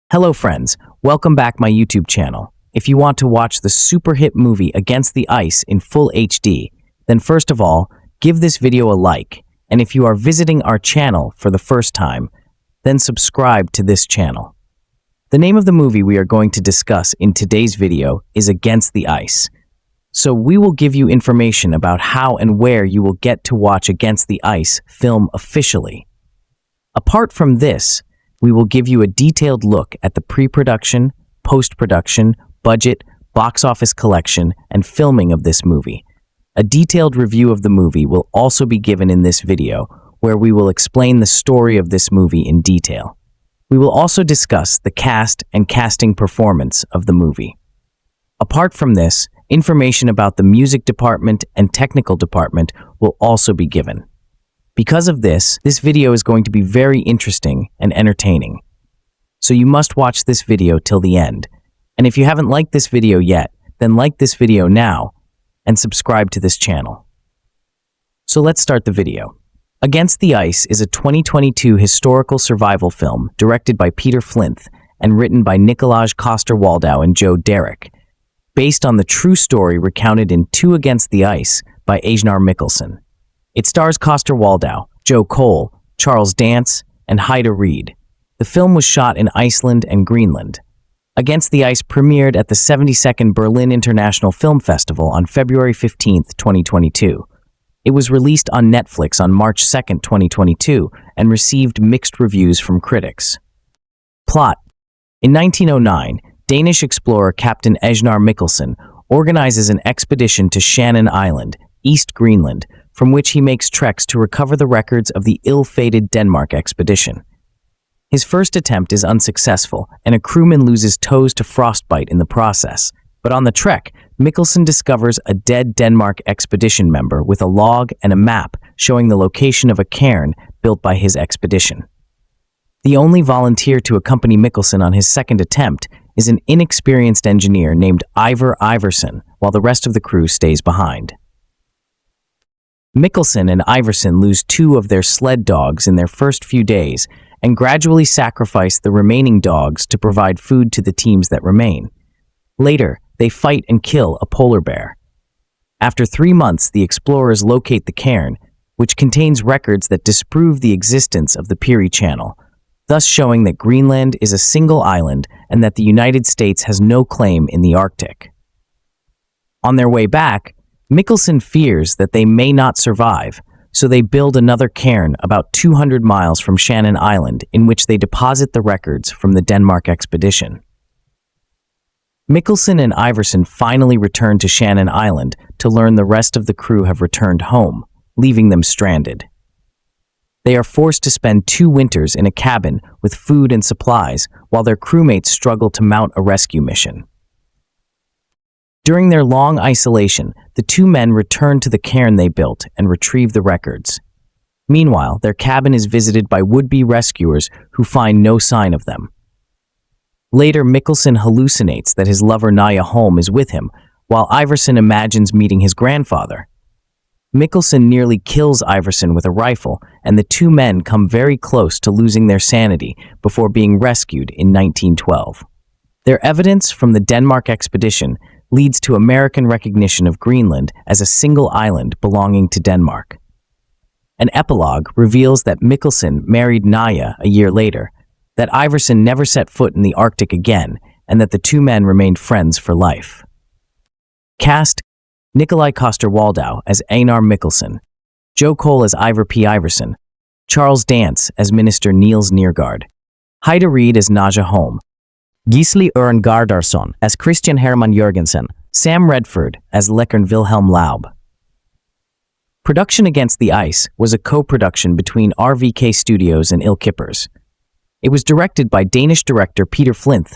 Hello friends, welcome back my YouTube channel. If you want to watch the super hit movie Against the Ice in full HD, then first of all, give this video a like, and if you are visiting our channel for the first time, then subscribe to this channel. The name of the movie we are going to discuss in today's video is Against the Ice. So we will give you information about how and where you will get to watch Against the Ice film officially. Apart from this, we will give you a detailed look at the pre-production, post-production, budget, box office collection, and filming of this movie. A detailed review of the movie will also be given in this video, where we will explain the story of this movie in detail. We will also discuss the cast and casting performance of the movie. Apart from this, information about the music department and technical department will also be given. Because of this video is going to be very interesting and entertaining. So you must watch this video till the end. And if you haven't liked this video yet, then like this video now and subscribe to this channel. So let's start the video. Against the Ice is a 2022 historical survival film directed by Peter Flinth and written by Nikolaj Coster-Waldau and Joe Derrick, based on the true story recounted in Two Against the Ice by Einar Mikkelsen. It stars Coster-Waldau, Joe Cole, Charles Dance, and Heida Reed. The film was shot in Iceland and Greenland. Against the Ice premiered at the 72nd Berlin International Film Festival on February 15, 2022. It was released on Netflix on March 2, 2022, and received mixed reviews from critics. Plot: in 1909, Danish explorer Captain Einar Mikkelsen organizes an expedition to Shannon Island, East Greenland, from which he makes treks to recover the records of the ill-fated Denmark expedition. His first attempt is unsuccessful, and a crewman loses toes to frostbite in the process. But on the trek, Mikkelsen discovers a dead Denmark expedition member with a log and a map showing the location of a cairn built by his expedition. The only volunteer to accompany Mikkelsen on his second attempt is an inexperienced engineer named Ivar Iversen, while the rest of the crew stays behind. Mikkelsen and Iversen lose two of their sled dogs in their first few days and gradually sacrifice the remaining dogs to provide food to the teams that remain. Later, they fight and kill a polar bear. After 3 months, the explorers locate the cairn, which contains records that disprove the existence of the Peary Channel, thus showing that Greenland is a single island and that the United States has no claim in the Arctic. On their way back, Mikkelsen fears that they may not survive, so they build another cairn about 200 miles from Shannon Island in which they deposit the records from the Denmark expedition. Mikkelsen and Iversen finally return to Shannon Island to learn the rest of the crew have returned home, leaving them stranded. They are forced to spend 2 winters in a cabin with food and supplies while their crewmates struggle to mount a rescue mission. During their long isolation, the 2 men return to the cairn they built and retrieve the records. Meanwhile, their cabin is visited by would-be rescuers who find no sign of them. Later, Mikkelsen hallucinates that his lover Naja Holm is with him, while Iversen imagines meeting his grandfather. Mikkelsen nearly kills Iversen with a rifle, and the 2 men come very close to losing their sanity before being rescued in 1912. Their evidence from the Denmark expedition leads to American recognition of Greenland as a single island belonging to Denmark. An epilogue reveals that Mikkelsen married Naja a year later, that Iversen never set foot in the Arctic again, and that the 2 men remained friends for life. Cast: Nikolaj Coster-Waldau as Einar Mikkelsen, Joe Cole as Ivar P. Iversen, Charles Dance as Minister Niels Neergaard, Heida Reed as Naja Holm, Gisli Ørn Gardarsson as Christian Hermann Jørgensen, Sam Redford as Lekern Wilhelm Laub. Production Against the Ice was a co-production between RVK Studios and Kippers. It was directed by Danish director Peter Flinth,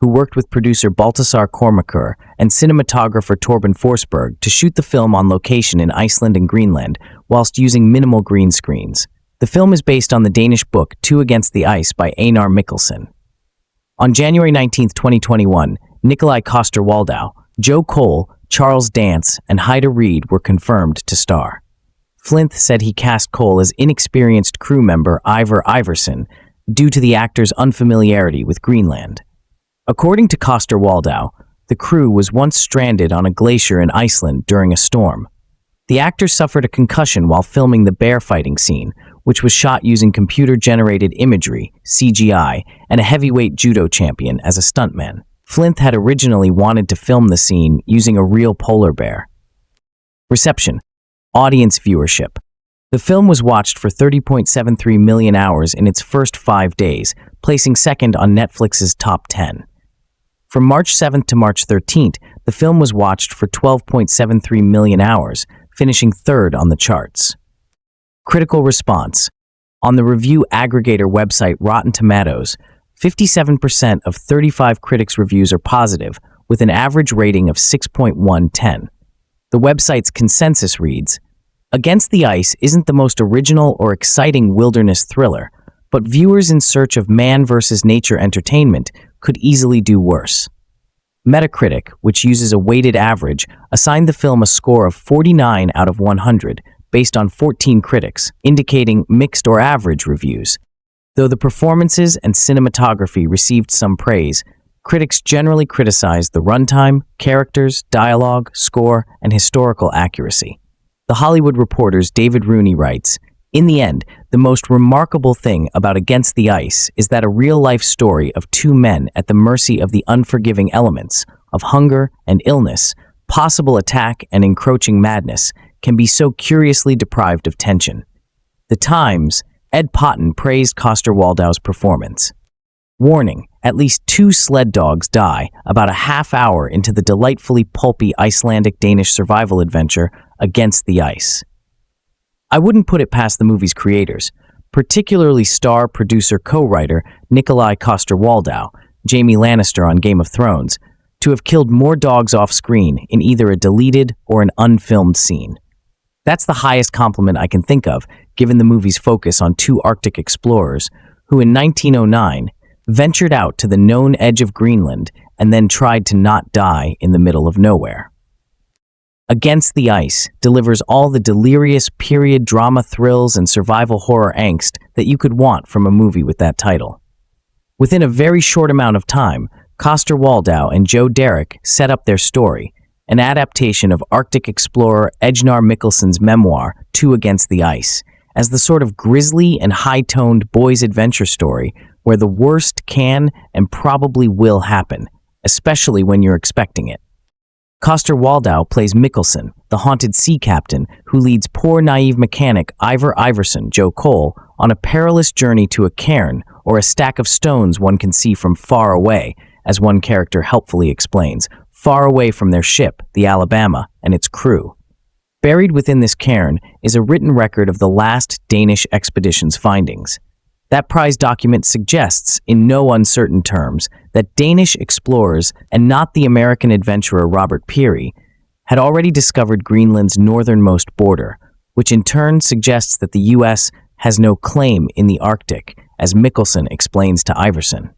who worked with producer Baltasar Kormákur and cinematographer Torben Forsberg to shoot the film on location in Iceland and Greenland whilst using minimal green screens. The film is based on the Danish book Two Against the Ice by Einar Mikkelsen. On January 19, 2021, Nikolaj Coster-Waldau, Joe Cole, Charles Dance, and Heida Reed were confirmed to star. Flinth said he cast Cole as inexperienced crew member Ivar Iversen, due to the actor's unfamiliarity with Greenland. According to Coster-Waldau, the crew was once stranded on a glacier in Iceland during a storm. The actor suffered a concussion while filming the bear fighting scene, which was shot using computer-generated imagery, CGI, and a heavyweight judo champion as a stuntman. Flinth had originally wanted to film the scene using a real polar bear. Reception. Audience viewership. The film was watched for 30.73 million hours in its first 5 days, placing second on Netflix's top 10. From March 7th to March 13th, the film was watched for 12.73 million hours, finishing third on the charts. Critical response. On the review aggregator website Rotten Tomatoes, 57% of 35 critics' reviews are positive, with an average rating of 6.110. The website's consensus reads, "Against the Ice isn't the most original or exciting wilderness thriller, but viewers in search of man versus nature entertainment could easily do worse." Metacritic, which uses a weighted average, assigned the film a score of 49 out of 100, based on 14 critics, indicating mixed or average reviews. Though the performances and cinematography received some praise, critics generally criticized the runtime, characters, dialogue, score, and historical accuracy. The Hollywood Reporter's David Rooney writes, "In the end, the most remarkable thing about Against the Ice is that a real-life story of two men at the mercy of the unforgiving elements, of hunger and illness, possible attack and encroaching madness, can be so curiously deprived of tension." The Times, Ed Potton praised Coster-Waldau's performance. Warning, at least 2 sled dogs die about a half hour into the delightfully pulpy Icelandic-Danish survival adventure Against the Ice. I wouldn't put it past the movie's creators, particularly star, producer, co-writer Nikolaj Coster-Waldau, Jaime Lannister on Game of Thrones, to have killed more dogs off-screen in either a deleted or an unfilmed scene. That's the highest compliment I can think of, given the movie's focus on 2 Arctic explorers who in 1909 ventured out to the known edge of Greenland and then tried to not die in the middle of nowhere. Against the Ice delivers all the delirious period drama thrills and survival horror angst that you could want from a movie with that title. Within a very short amount of time, Coster-Waldau and Joe Derrick set up their story, an adaptation of Arctic explorer Ejnar Mikkelson's memoir, Two Against the Ice, as the sort of grisly and high-toned boys' adventure story where the worst can and probably will happen, especially when you're expecting it. Coster-Waldau plays Mikkelsen, the haunted sea captain who leads poor naive mechanic Ivar Iverson, Joe Cole, on a perilous journey to a cairn or a stack of stones one can see from far away, as one character helpfully explains, far away from their ship, the Alabama, and its crew. Buried within this cairn is a written record of the last Danish expedition's findings. That prize document suggests, in no uncertain terms, that Danish explorers, and not the American adventurer Robert Peary, had already discovered Greenland's northernmost border, which in turn suggests that the U.S. has no claim in the Arctic, as Mikkelsen explains to Iverson.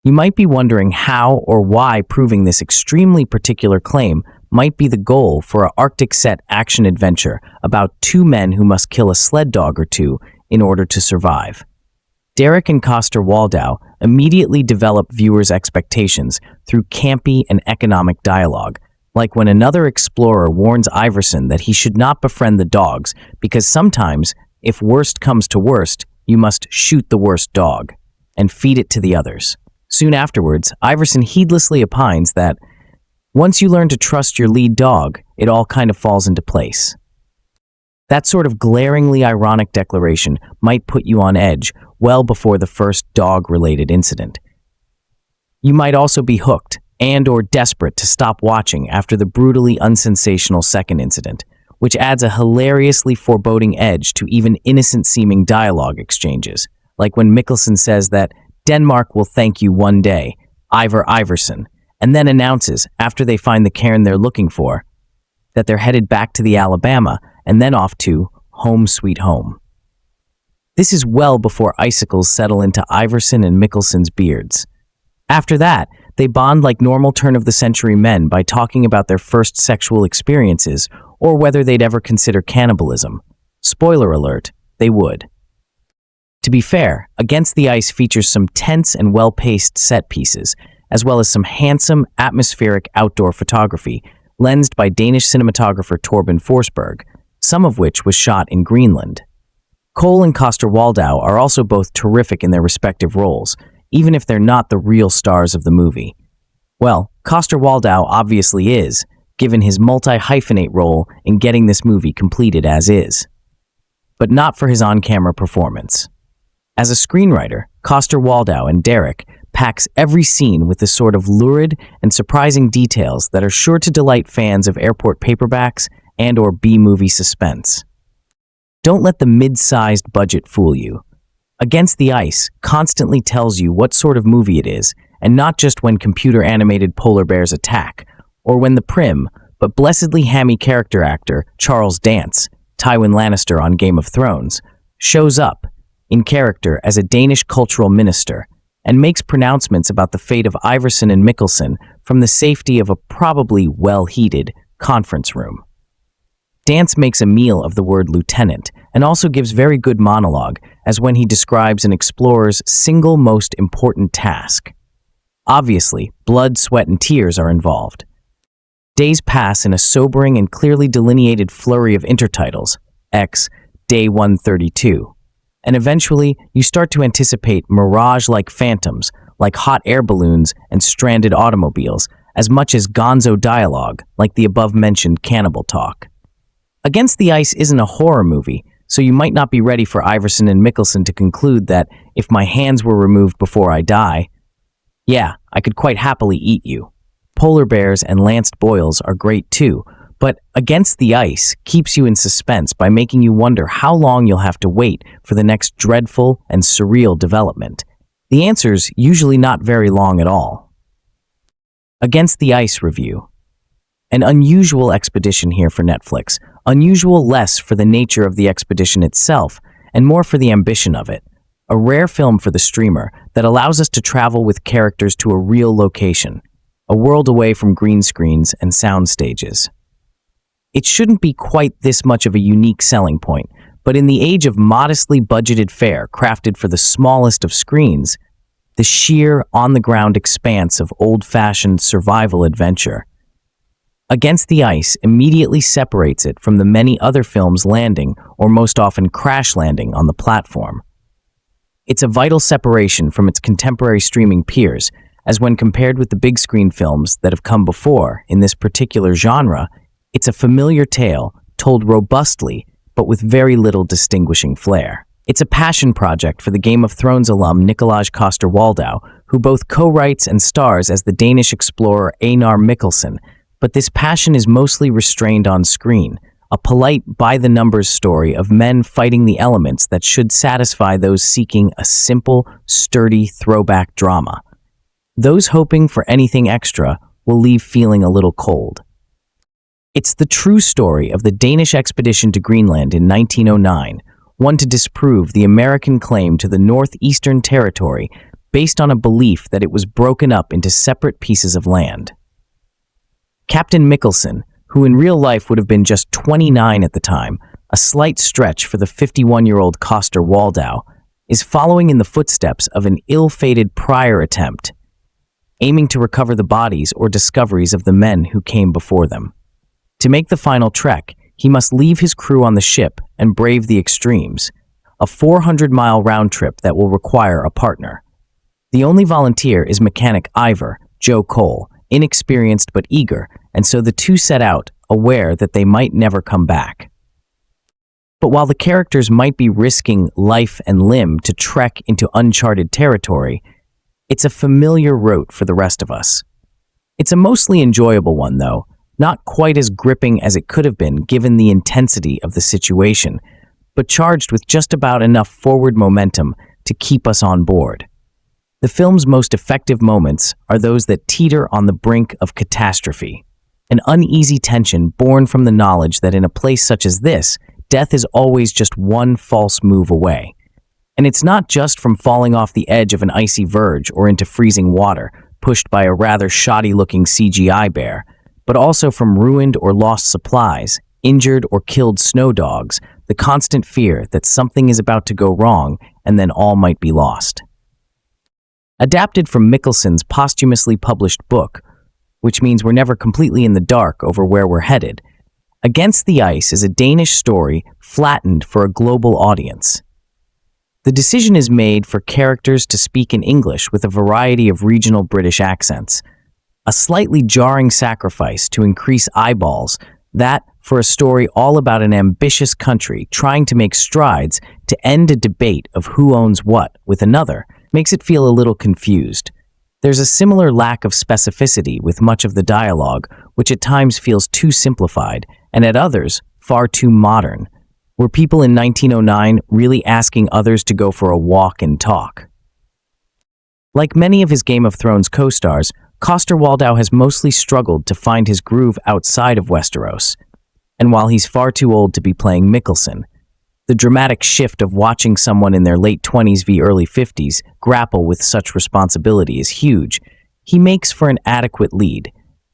You might be wondering how or why proving this extremely particular claim might be the goal for an Arctic-set action-adventure about 2 men who must kill a sled dog or 2 in order to survive. Derrick and Coster-Waldau immediately develop viewers' expectations through campy and economic dialogue, like when another explorer warns Iverson that he should not befriend the dogs because sometimes, if worst comes to worst, you must shoot the worst dog and feed it to the others. Soon afterwards, Iverson heedlessly opines that once you learn to trust your lead dog, it all kind of falls into place. That sort of glaringly ironic declaration might put you on edge well before the first dog-related incident. You might also be hooked and/or desperate to stop watching after the brutally unsensational second incident, which adds a hilariously foreboding edge to even innocent-seeming dialogue exchanges, like when Mikkelsen says that Denmark will thank you one day, Ivar Iverson, and then announces, after they find the cairn they're looking for, that they're headed back to the Alabama and then off to home sweet home. This is well before icicles settle into Iverson and Mikkelsen's beards. After that, they bond like normal turn-of-the-century men by talking about their first sexual experiences or whether they'd ever consider cannibalism. Spoiler alert, they would. To be fair, Against the Ice features some tense and well-paced set pieces, as well as some handsome, atmospheric outdoor photography, lensed by Danish cinematographer Torben Forsberg, some of which was shot in Greenland. Cole and Coster-Waldau are also both terrific in their respective roles, even if they're not the real stars of the movie. Well, Coster-Waldau obviously is, given his multi-hyphenate role in getting this movie completed as is. But not for his on-camera performance. As a screenwriter, Coster-Waldau and Derek packs every scene with the sort of lurid and surprising details that are sure to delight fans of airport paperbacks and/or B-movie suspense. Don't let the mid-sized budget fool you. Against the Ice constantly tells you what sort of movie it is, and not just when computer-animated polar bears attack, or when the prim but blessedly hammy character actor Charles Dance, Tywin Lannister on Game of Thrones, shows up in character as a Danish cultural minister and makes pronouncements about the fate of Iverson and Mikkelsen from the safety of a probably well-heated conference room. Dance makes a meal of the word lieutenant and also gives very good monologue as when he describes an explorer's single most important task. Obviously, blood, sweat, and tears are involved. Days pass in a sobering and clearly delineated flurry of intertitles, X, Day 132, and eventually you start to anticipate mirage-like phantoms, like hot air balloons and stranded automobiles, as much as gonzo dialogue, like the above-mentioned cannibal talk. Against the Ice isn't a horror movie, so you might not be ready for Iverson and Mikkelsen to conclude that if my hands were removed before I die, yeah, I could quite happily eat you. Polar bears and lanced boils are great too, but Against the Ice keeps you in suspense by making you wonder how long you'll have to wait for the next dreadful and surreal development. The answer's usually not very long at all. Against the Ice review. An unusual expedition here for Netflix. Unusual less for the nature of the expedition itself, and more for the ambition of it. A rare film for the streamer that allows us to travel with characters to a real location, a world away from green screens and sound stages. It shouldn't be quite this much of a unique selling point, but in the age of modestly budgeted fare crafted for the smallest of screens, the sheer, on-the-ground expanse of old-fashioned survival adventure. Against the Ice immediately separates it from the many other films landing, or most often crash landing, on the platform. It's a vital separation from its contemporary streaming peers, as when compared with the big screen films that have come before in this particular genre, it's a familiar tale told robustly but with very little distinguishing flair. It's a passion project for the Game of Thrones alum Nikolaj Coster-Waldau, who both co-writes and stars as the Danish explorer Einar Mikkelsen, but this passion is mostly restrained on screen, a polite by-the-numbers story of men fighting the elements that should satisfy those seeking a simple, sturdy throwback drama. Those hoping for anything extra will leave feeling a little cold. It's the true story of the Danish expedition to Greenland in 1909, one to disprove the American claim to the northeastern territory based on a belief that it was broken up into separate pieces of land. Captain Mikkelsen, who in real life would have been just 29 at the time, a slight stretch for the 51-year-old Coster-Waldau, is following in the footsteps of an ill-fated prior attempt, aiming to recover the bodies or discoveries of the men who came before them. To make the final trek, he must leave his crew on the ship and brave the extremes, a 400-mile round trip that will require a partner. The only volunteer is mechanic Ivor, Joe Cole, inexperienced but eager, and so the two set out, aware that they might never come back. But while the characters might be risking life and limb to trek into uncharted territory, it's a familiar route for the rest of us. It's a mostly enjoyable one, though, not quite as gripping as it could have been given the intensity of the situation, but charged with just about enough forward momentum to keep us on board. The film's most effective moments are those that teeter on the brink of catastrophe, an uneasy tension born from the knowledge that in a place such as this, death is always just one false move away. And it's not just from falling off the edge of an icy verge or into freezing water, pushed by a rather shoddy-looking CGI bear, but also from ruined or lost supplies, injured or killed snow dogs, the the constant fear that something is about to go wrong and then all might be lost. Adapted from Mikkelson's posthumously published book, which means we're never completely in the dark over where we're headed, Against the Ice is a Danish story flattened for a global audience. The decision is made for characters to speak in English with a variety of regional British accents, a slightly jarring sacrifice to increase eyeballs that, for a story all about an ambitious country trying to make strides to end a debate of who owns what with another, makes it feel a little confused. There's a similar lack of specificity with much of the dialogue, which at times feels too simplified, and at others, far too modern. Were people in 1909 really asking others to go for a walk and talk? Like many of his Game of Thrones co-stars, Coster-Waldau has mostly struggled to find his groove outside of Westeros. And while he's far too old to be playing Mikkelsen, the dramatic shift of watching someone in their late 20s v early 50s grapple with such responsibility is huge. He makes for an adequate lead,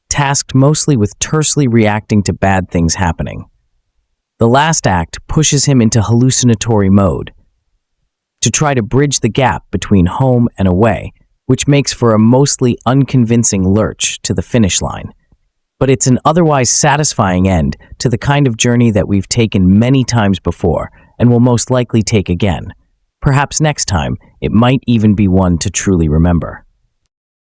tasked mostly with tersely reacting to bad things happening. The last act pushes him into hallucinatory mode to try to bridge the gap between home and away, which makes for a mostly unconvincing lurch to the finish line. But it's an otherwise satisfying end to the kind of journey that we've taken many times before and will most likely take again. Perhaps next time, it might even be one to truly remember.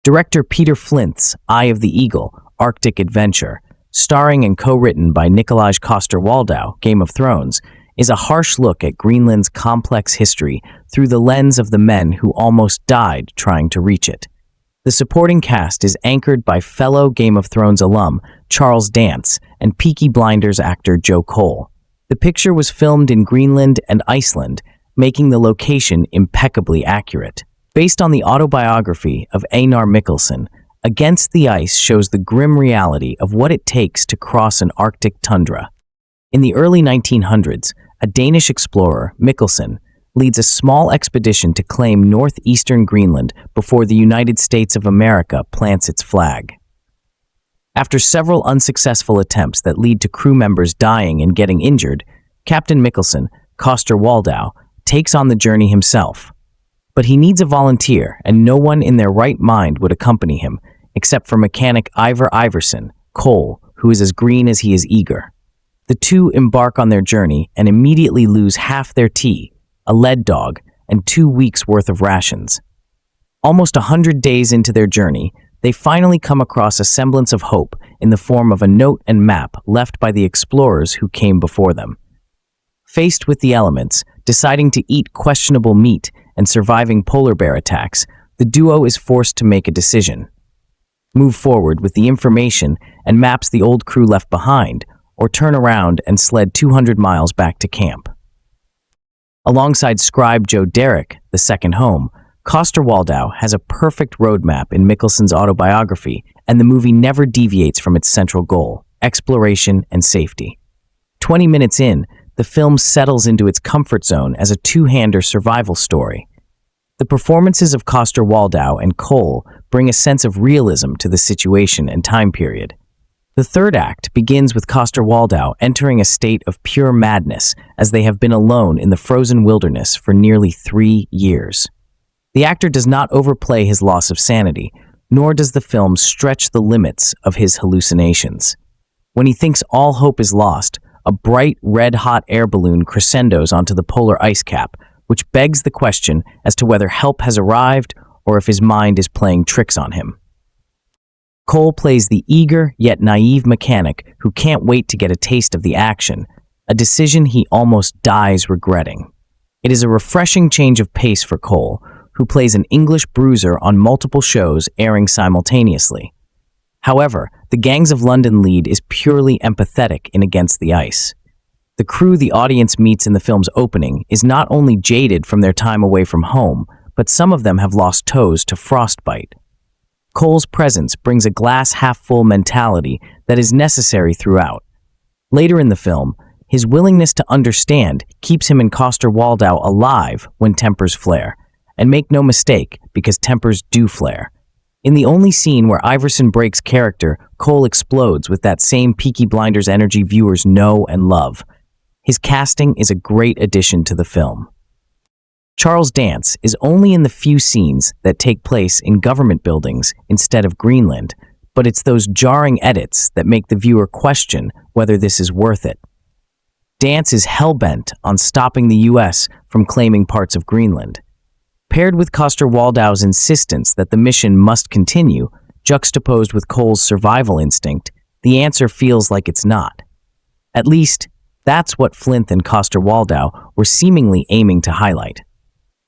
Director Peter Flinth's Eye of the Eagle, Arctic Adventure, starring and co-written by Nikolaj Coster-Waldau, Game of Thrones, is a harsh look at Greenland's complex history through the lens of the men who almost died trying to reach it. The supporting cast is anchored by fellow Game of Thrones alum Charles Dance and Peaky Blinders actor Joe Cole. The picture was filmed in Greenland and Iceland, making the location impeccably accurate. Based on the autobiography of Einar Mikkelsen, Against the Ice shows the grim reality of what it takes to cross an Arctic tundra. In the early 1900s, a Danish explorer, Mikkelsen, leads a small expedition to claim northeastern Greenland before the United States of America plants its flag. After several unsuccessful attempts that lead to crew members dying and getting injured, Captain Mikkelsen, Coster-Waldau, takes on the journey himself. But he needs a volunteer, and no one in their right mind would accompany him, except for mechanic Ivar Iverson, Cole, who is as green as he is eager. The two embark on their journey and immediately lose half their tea, a lead dog, and 2 weeks' worth of rations. Almost 100 days into their journey, they finally come across a semblance of hope in the form of a note and map left by the explorers who came before them. Faced with the elements, deciding to eat questionable meat and surviving polar bear attacks, the duo is forced to make a decision. Move forward with the information and maps the old crew left behind, or turn around and sled 200 miles back to camp. Alongside scribe Joe Derrick, the second home, Coster-Waldau has a perfect roadmap in Mikkelsen's autobiography, and the movie never deviates from its central goal, exploration and safety. 20 minutes in, the film settles into its comfort zone as a two-hander survival story. The performances of Coster-Waldau and Cole bring a sense of realism to the situation and time period. The third act begins with Coster-Waldau entering a state of pure madness as they have been alone in the frozen wilderness for nearly 3 years. The actor does not overplay his loss of sanity, nor does the film stretch the limits of his hallucinations. When he thinks all hope is lost, a bright, red-hot air balloon crescendos onto the polar ice cap, which begs the question as to whether help has arrived or if his mind is playing tricks on him. Cole plays the eager yet naive mechanic who can't wait to get a taste of the action, a decision he almost dies regretting. It is a refreshing change of pace for Cole, who plays an English bruiser on multiple shows airing simultaneously. However, the Gangs of London lead is purely empathetic in Against the Ice. The crew the audience meets in the film's opening is not only jaded from their time away from home, but some of them have lost toes to frostbite. Cole's presence brings a glass-half-full mentality that is necessary throughout. Later in the film, his willingness to understand keeps him and Coster-Waldau alive when tempers flare. And make no mistake, because tempers do flare. In the only scene where Iverson breaks character, Cole explodes with that same Peaky Blinders energy viewers know and love. His casting is a great addition to the film. Charles Dance is only in the few scenes that take place in government buildings instead of Greenland, but it's those jarring edits that make the viewer question whether this is worth it. Dance is hell-bent on stopping the US from claiming parts of Greenland. Paired with Coster-Waldau's insistence that the mission must continue, juxtaposed with Cole's survival instinct, the answer feels like it's not. At least, that's what Flinth and Coster-Waldau were seemingly aiming to highlight.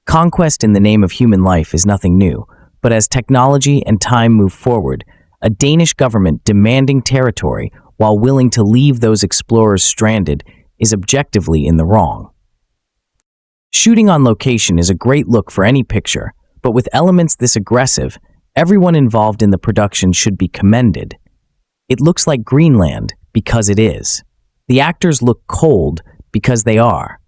Conquest in the name of human life is nothing new, but as technology and time move forward, a Danish government demanding territory while willing to leave those explorers stranded is objectively in the wrong. Shooting on location is a great look for any picture, but with elements this aggressive, everyone involved in the production should be commended. It looks like Greenland because it is. The actors look cold because they are.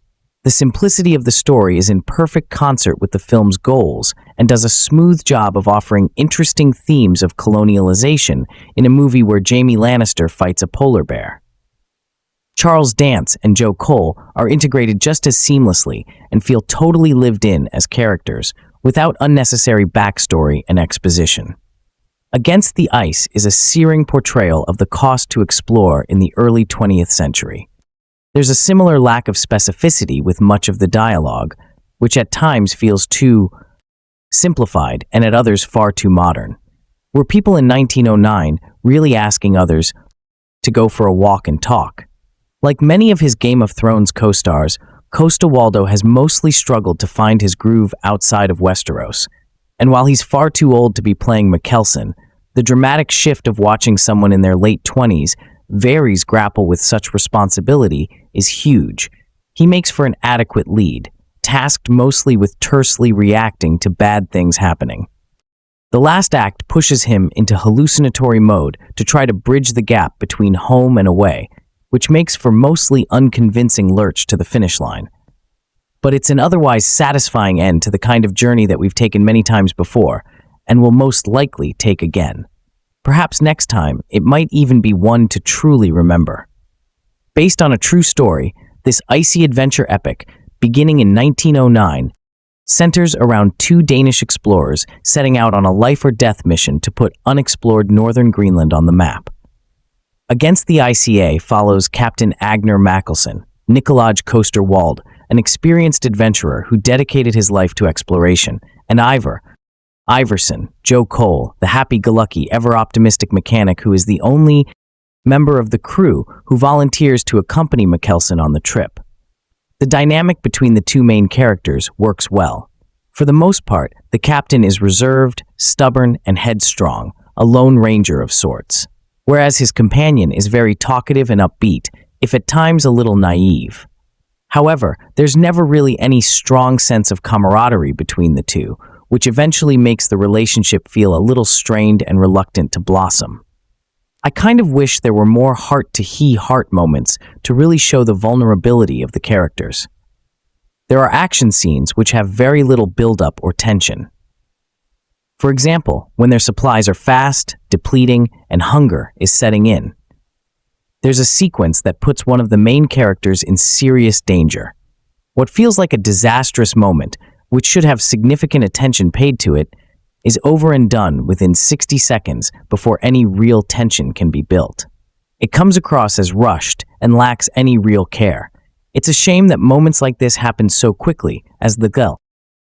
The simplicity of the story is in perfect concert with the film's goals and does a smooth job of offering interesting themes of colonialization in a movie where Jaime Lannister fights a polar bear. Charles Dance and Joe Cole are integrated just as seamlessly and feel totally lived in as characters, without unnecessary backstory and exposition. Against the Ice is a searing portrayal of the cost to explore in the early 20th century. There's a similar lack of specificity with much of the dialogue, which at times feels too simplified and at others far too modern. Were people in 1909 really asking others to go for a walk and talk? Like many of his Game of Thrones co-stars, Coster-Waldau has mostly struggled to find his groove outside of Westeros. And while he's far too old to be playing Mikkelsen, the dramatic shift of watching someone in their late 20s Varys grapple with such responsibility is huge. He makes for an adequate lead, tasked mostly with tersely reacting to bad things happening. The last act pushes him into hallucinatory mode to try to bridge the gap between home and away, which makes for mostly unconvincing lurch to the finish line. But it's an otherwise satisfying end to the kind of journey that we've taken many times before, and will most likely take again. Perhaps next time, it might even be one to truly remember. Based on a true story, this icy adventure epic, beginning in 1909, centers around two Danish explorers setting out on a life-or-death mission to put unexplored northern Greenland on the map. Against the ICA follows Captain Agner Mikkelsen, Nikolaj Coster-Waldau, an experienced adventurer who dedicated his life to exploration, and Iverson, Joe Cole, the happy-go-lucky, ever-optimistic mechanic who is the only member of the crew who volunteers to accompany Mikkelsen on the trip. The dynamic between the two main characters works well. For the most part, the captain is reserved, stubborn, and headstrong, a lone ranger of sorts, whereas his companion is very talkative and upbeat, if at times a little naive. However, there's never really any strong sense of camaraderie between the two, which eventually makes the relationship feel a little strained and reluctant to blossom. I kind of wish there were more heart-to-heart moments to really show the vulnerability of the characters. There are action scenes which have very little build-up or tension. For example, when their supplies are fast, depleting, and hunger is setting in. There's a sequence that puts one of the main characters in serious danger. What feels like a disastrous moment, which should have significant attention paid to it, is over and done within 60 seconds before any real tension can be built. It comes across as rushed and lacks any real care. It's a shame that moments like this happen so quickly, as the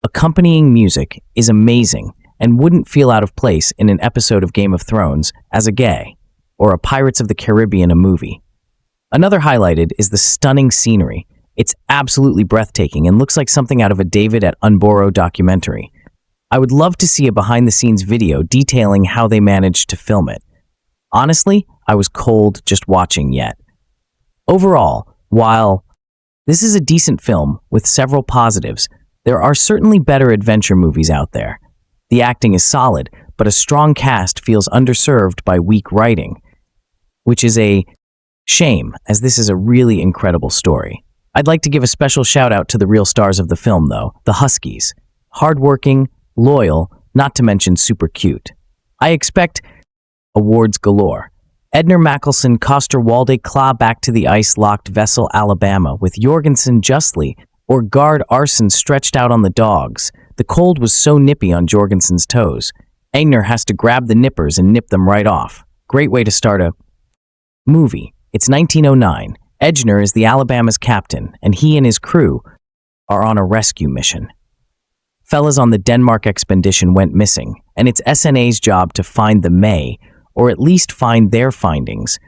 accompanying music is amazing and wouldn't feel out of place in an episode of Game of Thrones as a gay, or a Pirates of the Caribbean a movie. Another highlighted is the stunning scenery. It's absolutely breathtaking and looks like something out of a David Attenborough documentary. I would love to see a behind-the-scenes video detailing how they managed to film it. Honestly, I was cold just watching yet. Overall, while this is a decent film with several positives, there are certainly better adventure movies out there. The acting is solid, but a strong cast feels underserved by weak writing, which is a shame, as this is a really incredible story. I'd like to give a special shout out to the real stars of the film, though, the Huskies. Hardworking, loyal, not to mention super cute. I expect awards galore. Edner Mackelson Coster-Waldau claw back to the ice-locked vessel Alabama with Jorgensen justly, or guard Arson stretched out on the dogs. The cold was so nippy on Jorgensen's toes. Egner has to grab the nippers and nip them right off. Great way to start a movie. It's 1909. Egner is the Alabama's captain, and he and his crew are on a rescue mission. Fellas on the Denmark expedition went missing, and it's SNA's job to find the May, or at least find their findings,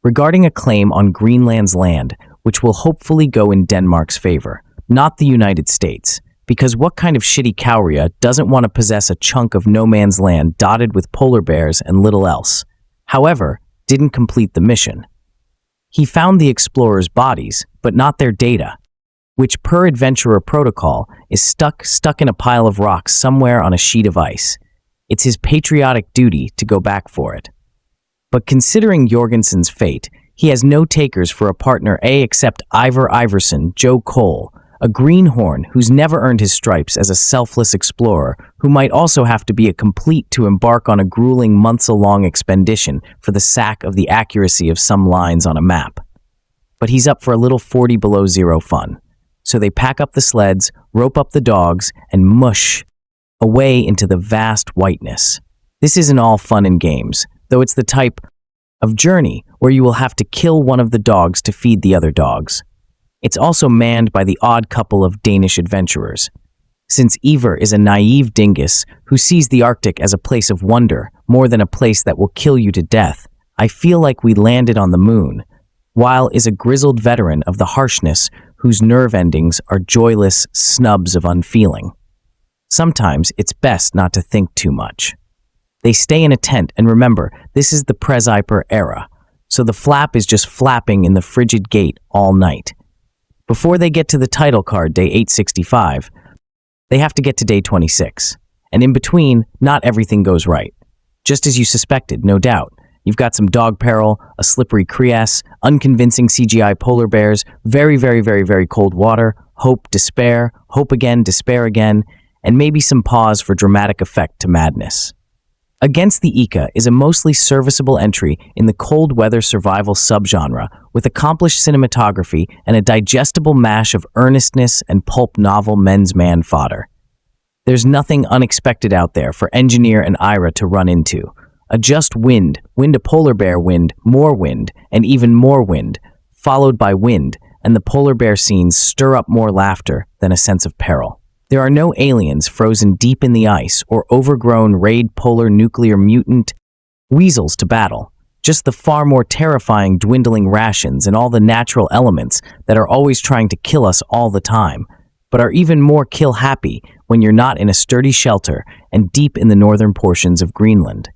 regarding a claim on Greenland's land, which will hopefully go in Denmark's favor, not the United States. Because what kind of shitty cowria doesn't want to possess a chunk of no man's land dotted with polar bears and little else? However, didn't complete the mission. He found the explorers' bodies, but not their data, which per adventurer protocol is stuck in a pile of rocks somewhere on a sheet of ice. It's his patriotic duty to go back for it. But considering Jorgensen's fate, he has no takers for a partner A except Ivar Iverson, Joe Cole, a greenhorn who's never earned his stripes as a selfless explorer, who might also have to be a complete to embark on a grueling months-long expedition for the sake of the accuracy of some lines on a map. But he's up for a little 40 below zero fun. So they pack up the sleds, rope up the dogs, and mush away into the vast whiteness. This isn't all fun and games, though it's the type of journey where you will have to kill one of the dogs to feed the other dogs. It's also manned by the odd couple of Danish adventurers. Since Ivar is a naive dingus who sees the Arctic as a place of wonder more than a place that will kill you to death, I feel like we landed on the moon, while is a grizzled veteran of the harshness whose nerve endings are joyless snubs of unfeeling. Sometimes it's best not to think too much. They stay in a tent, and remember, this is the Presiper era, so the flap is just flapping in the frigid gate all night. Before they get to the title card, day 865, they have to get to day 26. And in between, not everything goes right. Just as you suspected, no doubt. You've got some dog peril, a slippery creasse, unconvincing CGI polar bears, very, very, very, very cold water, hope, despair, hope again, despair again, and maybe some pause for dramatic effect to madness. Against the Ika is a mostly serviceable entry in the cold weather survival subgenre with accomplished cinematography and a digestible mash of earnestness and pulp novel men's man fodder. There's nothing unexpected out there for Engineer and Ira to run into. A just wind a polar bear wind, and even more wind, followed by wind, and the polar bear scenes stir up more laughter than a sense of peril. There are no aliens frozen deep in the ice or overgrown raid polar nuclear mutant weasels to battle, just the far more terrifying dwindling rations and all the natural elements that are always trying to kill us all the time, but are even more kill-happy when you're not in a sturdy shelter and deep in the northern portions of Greenland.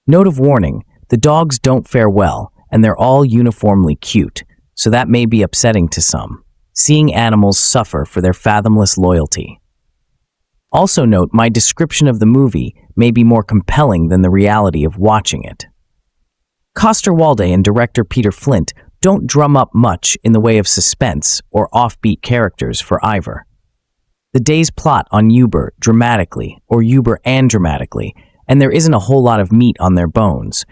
Note of warning, the dogs don't fare well, and they're all uniformly cute, so that may be upsetting to some, seeing animals suffer for their fathomless loyalty. Also note, my description of the movie may be more compelling than the reality of watching it. Coster-Waldau and director Peter Flinth don't drum up much in the way of suspense or offbeat characters for Ivar. The day's plot on Uber dramatically, or Uber and dramatically, and there isn't a whole lot of meat on their bones,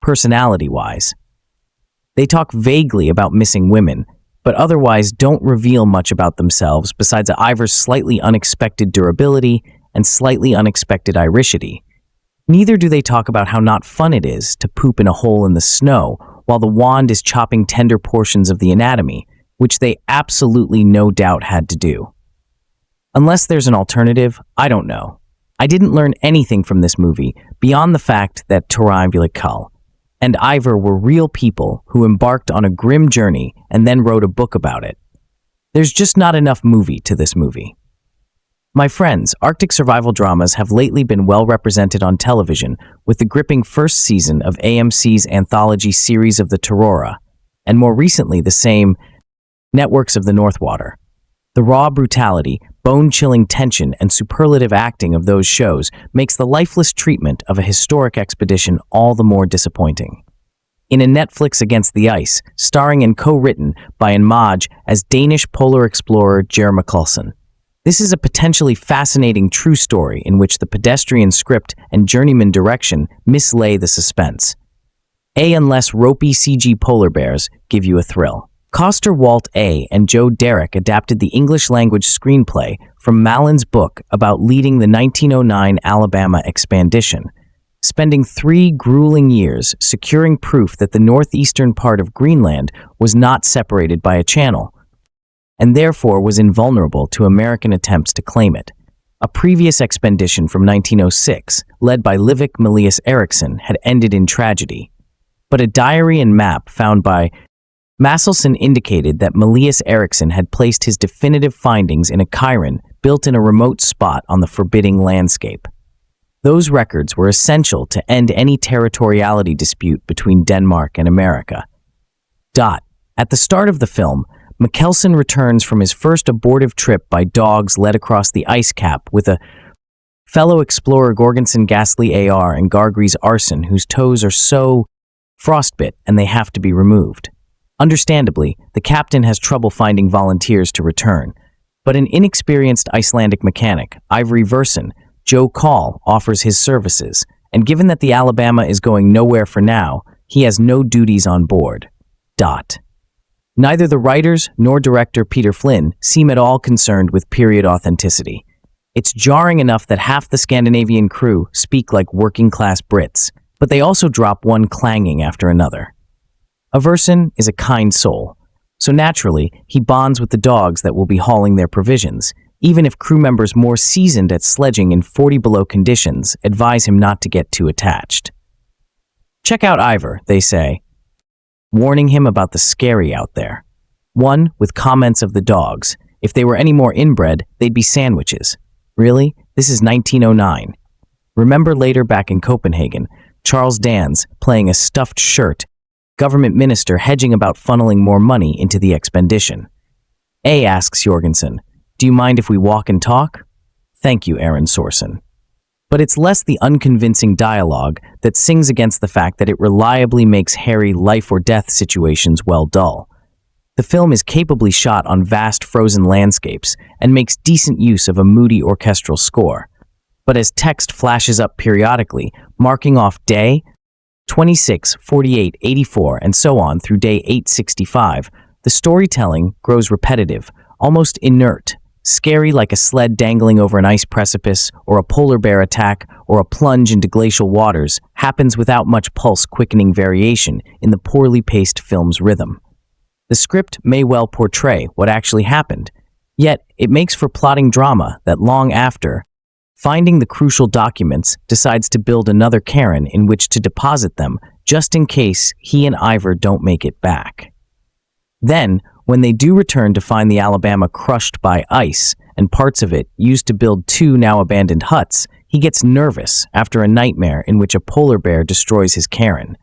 personality-wise. They talk vaguely about missing women, but otherwise don't reveal much about themselves besides Ivar's slightly unexpected durability and slightly unexpected Irishity. Neither do they talk about how not fun it is to poop in a hole in the snow while the wand is chopping tender portions of the anatomy, which they absolutely no doubt had to do. Unless there's an alternative, I don't know. I didn't learn anything from this movie beyond the fact that Torrevieja and Ivar were real people who embarked on a grim journey and then wrote a book about it. There's just not enough movie to this movie. My friends, Arctic survival dramas have lately been well represented on television with the gripping first season of AMC's anthology series of the Torora, and more recently the same Networks of the Northwater. The raw brutality, bone-chilling tension, and superlative acting of those shows makes the lifeless treatment of a historic expedition all the more disappointing. In a Netflix Against the Ice, starring and co-written by Maj as Danish polar explorer Jeremy Coulson. This is a potentially fascinating true story in which the pedestrian script and journeyman direction mislay the suspense. Unless ropey CG polar bears give you a thrill. Coster-Waldau and Joe Derrick adapted the English-language screenplay from Malin's book about leading the 1909 Alabama expedition, spending 3 grueling years securing proof that the northeastern part of Greenland was not separated by a channel, and therefore was invulnerable to American attempts to claim it. A previous expedition from 1906, led by Livik Melius Eriksson, had ended in tragedy, but a diary and map found by Masselson indicated that Melius Eriksson had placed his definitive findings in a cairn built in a remote spot on the forbidding landscape. Those records were essential to end any territoriality dispute between Denmark and America. At the start of the film, Mikkelsen returns from his first abortive trip by dogs led across the ice cap with a fellow explorer Gorgonson Ghastly AR and Gargries Arson, whose toes are so frostbit and they have to be removed. Understandably, the captain has trouble finding volunteers to return, but an inexperienced Icelandic mechanic, Ivory Verson, Joe Call, offers his services, and given that the Alabama is going nowhere for now, he has no duties on board. Neither the writers nor director Peter Flynn seem at all concerned with period authenticity. It's jarring enough that half the Scandinavian crew speak like working-class Brits, but they also drop one clanging after another. Averson is a kind soul, so naturally he bonds with the dogs that will be hauling their provisions, even if crew members more seasoned at sledging in 40-below conditions advise him not to get too attached. "Check out Ivor," they say, warning him about the scary out there. One, with comments of the dogs. If they were any more inbred, they'd be sandwiches. Really? This is 1909. Remember later back in Copenhagen, Charles Dans playing a stuffed shirt, government minister hedging about funneling more money into the expedition. A asks Jorgensen, "Do you mind if we walk and talk?" "Thank you, Aaron Sorsen." But it's less the unconvincing dialogue that sings against the fact that it reliably makes hairy life-or-death situations well dull. The film is capably shot on vast frozen landscapes and makes decent use of a moody orchestral score. But as text flashes up periodically, marking off day 26, 48, 84, and so on through day 865, the storytelling grows repetitive, almost inert, scary like a sled dangling over an ice precipice, or a polar bear attack, or a plunge into glacial waters, happens without much pulse-quickening variation in the poorly paced film's rhythm. The script may well portray what actually happened, yet it makes for plotting drama that long after, finding the crucial documents, decides to build another cairn in which to deposit them, just in case he and Ivor don't make it back. Then, when they do return to find the Alabama crushed by ice and parts of it used to build 2 now abandoned huts, he gets nervous after a nightmare in which a polar bear destroys his cairn.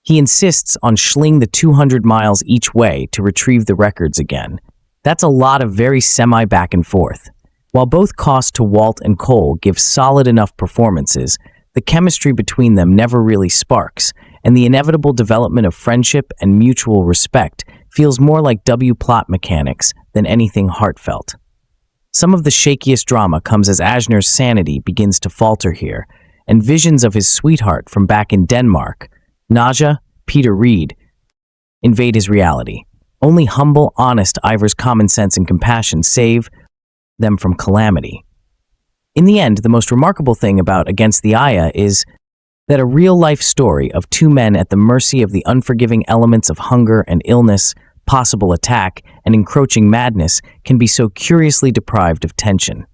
He insists on schling the 200 miles each way to retrieve the records again. That's a lot of very semi-back and forth. While both Coster-Waldau and Cole give solid enough performances, the chemistry between them never really sparks, and the inevitable development of friendship and mutual respect feels more like W-plot mechanics than anything heartfelt. Some of the shakiest drama comes as Asner's sanity begins to falter here, and visions of his sweetheart from back in Denmark, Naja, Peter Reed, invade his reality. Only humble, honest Ivor's common sense and compassion save them from calamity. In the end, the most remarkable thing about Against the Aya is that a real-life story of 2 men at the mercy of the unforgiving elements of hunger and illness, possible attack, and encroaching madness can be so curiously deprived of tension.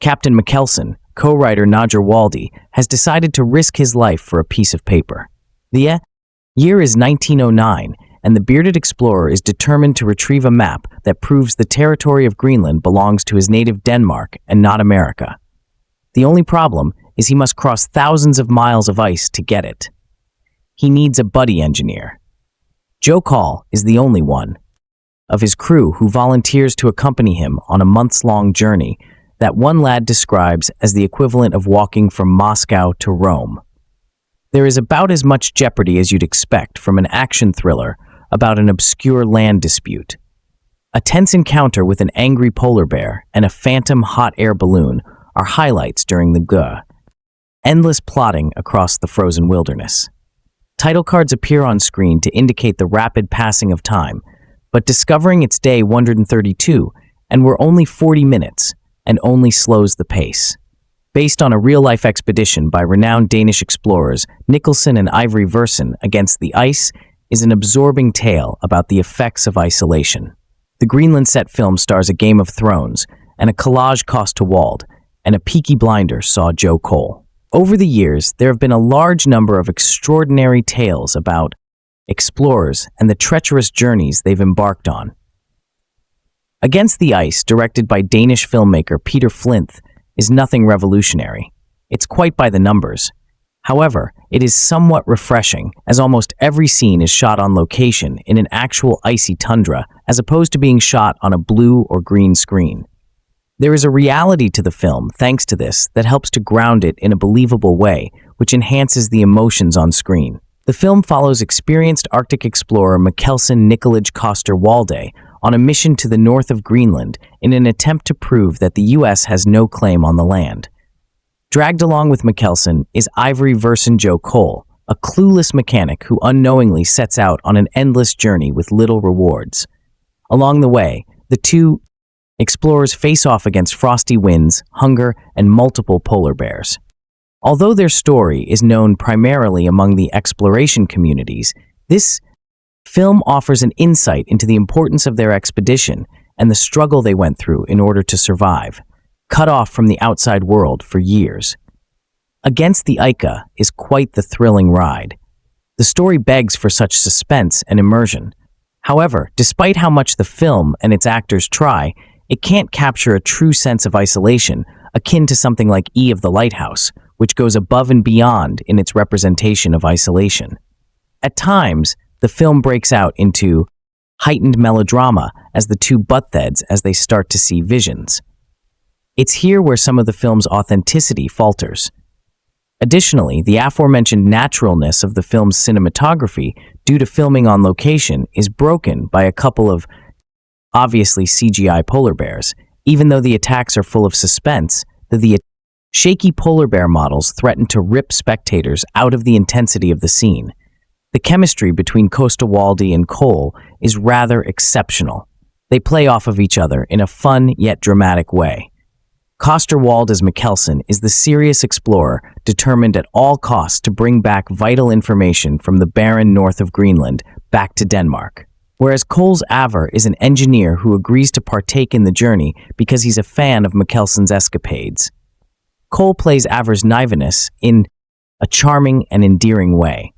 Captain Mikkelsen, co-writer Nikolaj Coster-Waldau, has decided to risk his life for a piece of paper. The year is 1909, and the bearded explorer is determined to retrieve a map that proves the territory of Greenland belongs to his native Denmark and not America. The only problem is he must cross thousands of miles of ice to get it. He needs a buddy engineer. Joe Call is the only one of his crew who volunteers to accompany him on a months-long journey that one lad describes as the equivalent of walking from Moscow to Rome. There is about as much jeopardy as you'd expect from an action thriller about an obscure land dispute. A tense encounter with an angry polar bear and a phantom hot air balloon are highlights during the endless plotting across the frozen wilderness. Title cards appear on screen to indicate the rapid passing of time, but discovering it's day 132, and we're only 40 minutes, and only slows the pace. Based on a real-life expedition by renowned Danish explorers Nicholson and Ivory Verson against the ice, is an absorbing tale about the effects of isolation. The Greenland set film stars a Game of Thrones, and a Nikolaj Coster-Waldau, and a Peaky Blinders saw Joe Cole. Over the years, there have been a large number of extraordinary tales about explorers and the treacherous journeys they've embarked on. Against the Ice, directed by Danish filmmaker Peter Flinth, is nothing revolutionary. It's quite by the numbers. However, it is somewhat refreshing, as almost every scene is shot on location in an actual icy tundra, as opposed to being shot on a blue or green screen. There is a reality to the film, thanks to this, that helps to ground it in a believable way, which enhances the emotions on screen. The film follows experienced Arctic explorer Nikolaj Coster-Waldau on a mission to the north of Greenland in an attempt to prove that the U.S. has no claim on the land. Dragged along with Mikkelsen is Ivory Verson Joe Cole, a clueless mechanic who unknowingly sets out on an endless journey with little rewards. Along the way, the two explorers face off against frosty winds, hunger, and multiple polar bears. Although their story is known primarily among the exploration communities, this film offers an insight into the importance of their expedition and the struggle they went through in order to survive, cut off from the outside world for years. Against the Ica is quite the thrilling ride. The story begs for such suspense and immersion. However, despite how much the film and its actors try, it can't capture a true sense of isolation akin to something like E of the Lighthouse, which goes above and beyond in its representation of isolation. At times, the film breaks out into heightened melodrama as the two butt heads as they start to see visions. It's here where some of the film's authenticity falters. Additionally, the aforementioned naturalness of the film's cinematography due to filming on location is broken by a couple of obviously CGI polar bears. Even though the attacks are full of suspense, the shaky polar bear models threaten to rip spectators out of the intensity of the scene. The chemistry between Coster-Waldau and Cole is rather exceptional. They play off of each other in a fun yet dramatic way. Coster-Waldau as Mikkelsen is the serious explorer determined at all costs to bring back vital information from the barren north of Greenland back to Denmark. Whereas Cole's Aver is an engineer who agrees to partake in the journey because he's a fan of Mikkelsen's escapades. Cole plays Aver's naiveness in a charming and endearing way.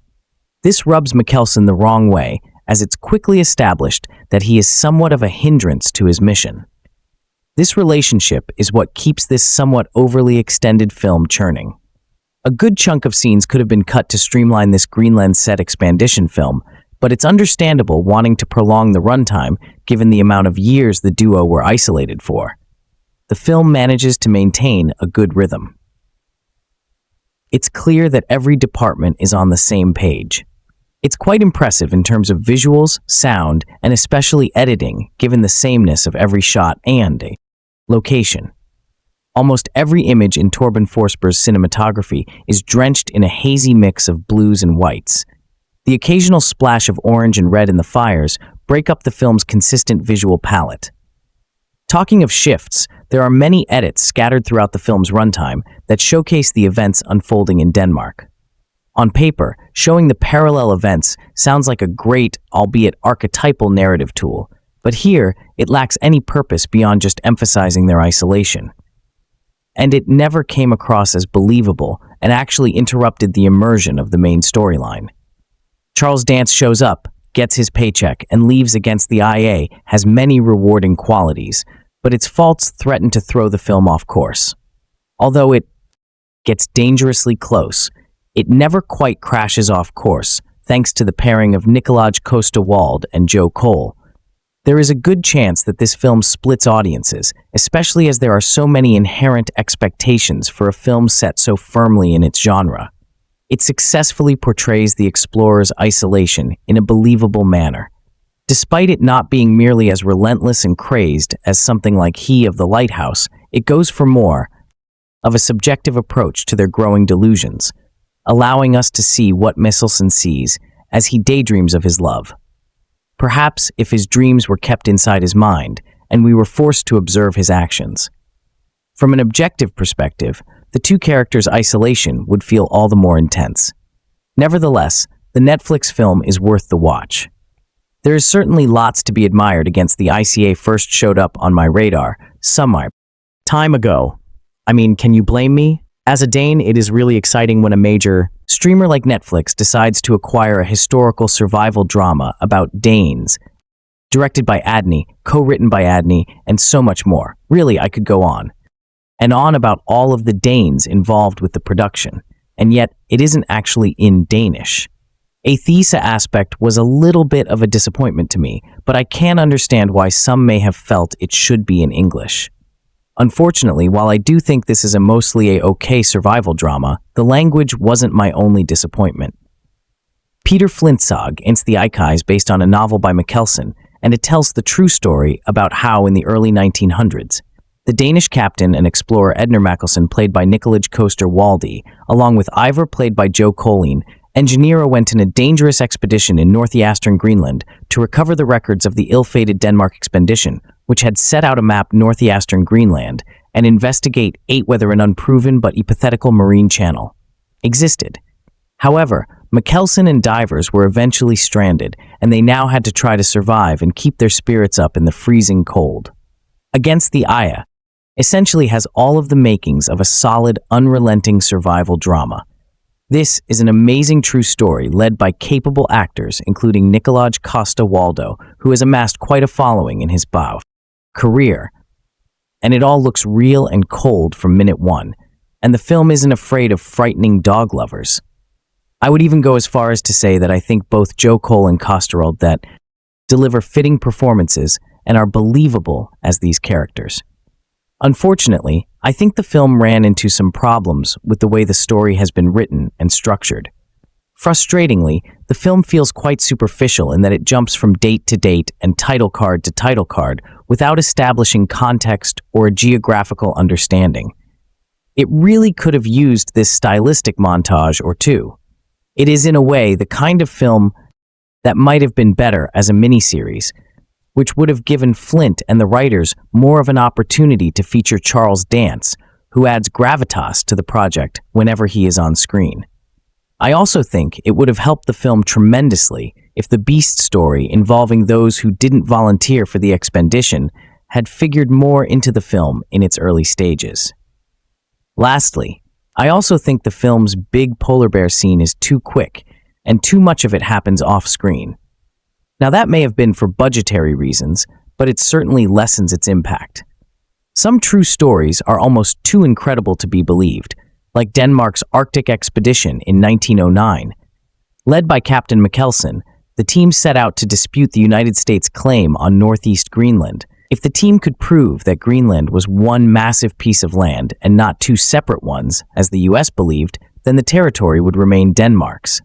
This rubs Mikkelsen the wrong way, as it's quickly established that he is somewhat of a hindrance to his mission. This relationship is what keeps this somewhat overly extended film churning. A good chunk of scenes could have been cut to streamline this Greenland set expansion film, but it's understandable wanting to prolong the runtime given the amount of years the duo were isolated for. The film manages to maintain a good rhythm. It's clear that every department is on the same page. It's quite impressive in terms of visuals, sound, and especially editing, given the sameness of every shot and location. Almost every image in Torben Forsberg's cinematography is drenched in a hazy mix of blues and whites. The occasional splash of orange and red in the fires break up the film's consistent visual palette. Talking of shifts, there are many edits scattered throughout the film's runtime that showcase the events unfolding in Denmark. On paper, showing the parallel events sounds like a great, albeit archetypal narrative tool, but here it lacks any purpose beyond just emphasizing their isolation. And it never came across as believable and actually interrupted the immersion of the main storyline. Charles Dance shows up, gets his paycheck, and leaves against the IA has many rewarding qualities, but its faults threaten to throw the film off course. Although it gets dangerously close, it never quite crashes off course, thanks to the pairing of Nikolaj Coster-Waldau and Joe Cole. There is a good chance that this film splits audiences, especially as there are so many inherent expectations for a film set so firmly in its genre. It successfully portrays the explorer's isolation in a believable manner. Despite it not being merely as relentless and crazed as something like He of the Lighthouse, it goes for more of a subjective approach to their growing delusions, allowing us to see what Mikkelsen sees as he daydreams of his love. Perhaps if his dreams were kept inside his mind and we were forced to observe his actions. From an objective perspective, the two characters' isolation would feel all the more intense. Nevertheless, the Netflix film is worth the watch. There is certainly lots to be admired against the ICA first showed up on my radar some time ago. I mean, can you blame me? As a Dane, it is really exciting when a major streamer like Netflix decides to acquire a historical survival drama about Danes, directed by Adney, co-written by Adney, and so much more. Really, I could go on and on about all of the Danes involved with the production, and yet it isn't actually in Danish. A Thesa aspect was a little bit of a disappointment to me, but I can understand why some may have felt it should be in English. Unfortunately, while I do think this is a mostly okay survival drama, the language wasn't my only disappointment. Peter Flintzog ins the Ikai is based on a novel by Mikkelsen, and it tells the true story about how in the early 1900s, the Danish captain and explorer Edner Mikkelsen, played by Nikolaj Coster-Waldau, along with Ivar, played by Joe Collin, engineer went on a dangerous expedition in northeastern Greenland to recover the records of the ill-fated Denmark expedition, which had set out to map northeastern Greenland and investigate whether an unproven but hypothetical marine channel existed. However, Mikkelsen and divers were eventually stranded, and they now had to try to survive and keep their spirits up in the freezing cold. Against the Aya essentially has all of the makings of a solid, unrelenting survival drama. This is an amazing true story led by capable actors, including Nikolaj Coster-Waldau, who has amassed quite a following in his career. And it all looks real and cold from minute one, and the film isn't afraid of frightening dog lovers. I would even go as far as to say that I think both Joe Cole and Coster-Waldau deliver fitting performances and are believable as these characters. Unfortunately, I think the film ran into some problems with the way the story has been written and structured. Frustratingly, the film feels quite superficial in that it jumps from date to date and title card to title card without establishing context or a geographical understanding. It really could have used this stylistic montage or two. It is, in a way, the kind of film that might have been better as a miniseries, which would have given Flinth and the writers more of an opportunity to feature Charles Dance, who adds gravitas to the project whenever he is on screen. I also think it would have helped the film tremendously if the Beast story involving those who didn't volunteer for the expedition had figured more into the film in its early stages. Lastly, I also think the film's big polar bear scene is too quick, and too much of it happens off-screen. Now, that may have been for budgetary reasons, but it certainly lessens its impact. Some true stories are almost too incredible to be believed, like Denmark's Arctic expedition in 1909. Led by Captain Mikkelsen, the team set out to dispute the United States' claim on northeast Greenland. If the team could prove that Greenland was one massive piece of land and not two separate ones, as the US believed, then the territory would remain Denmark's.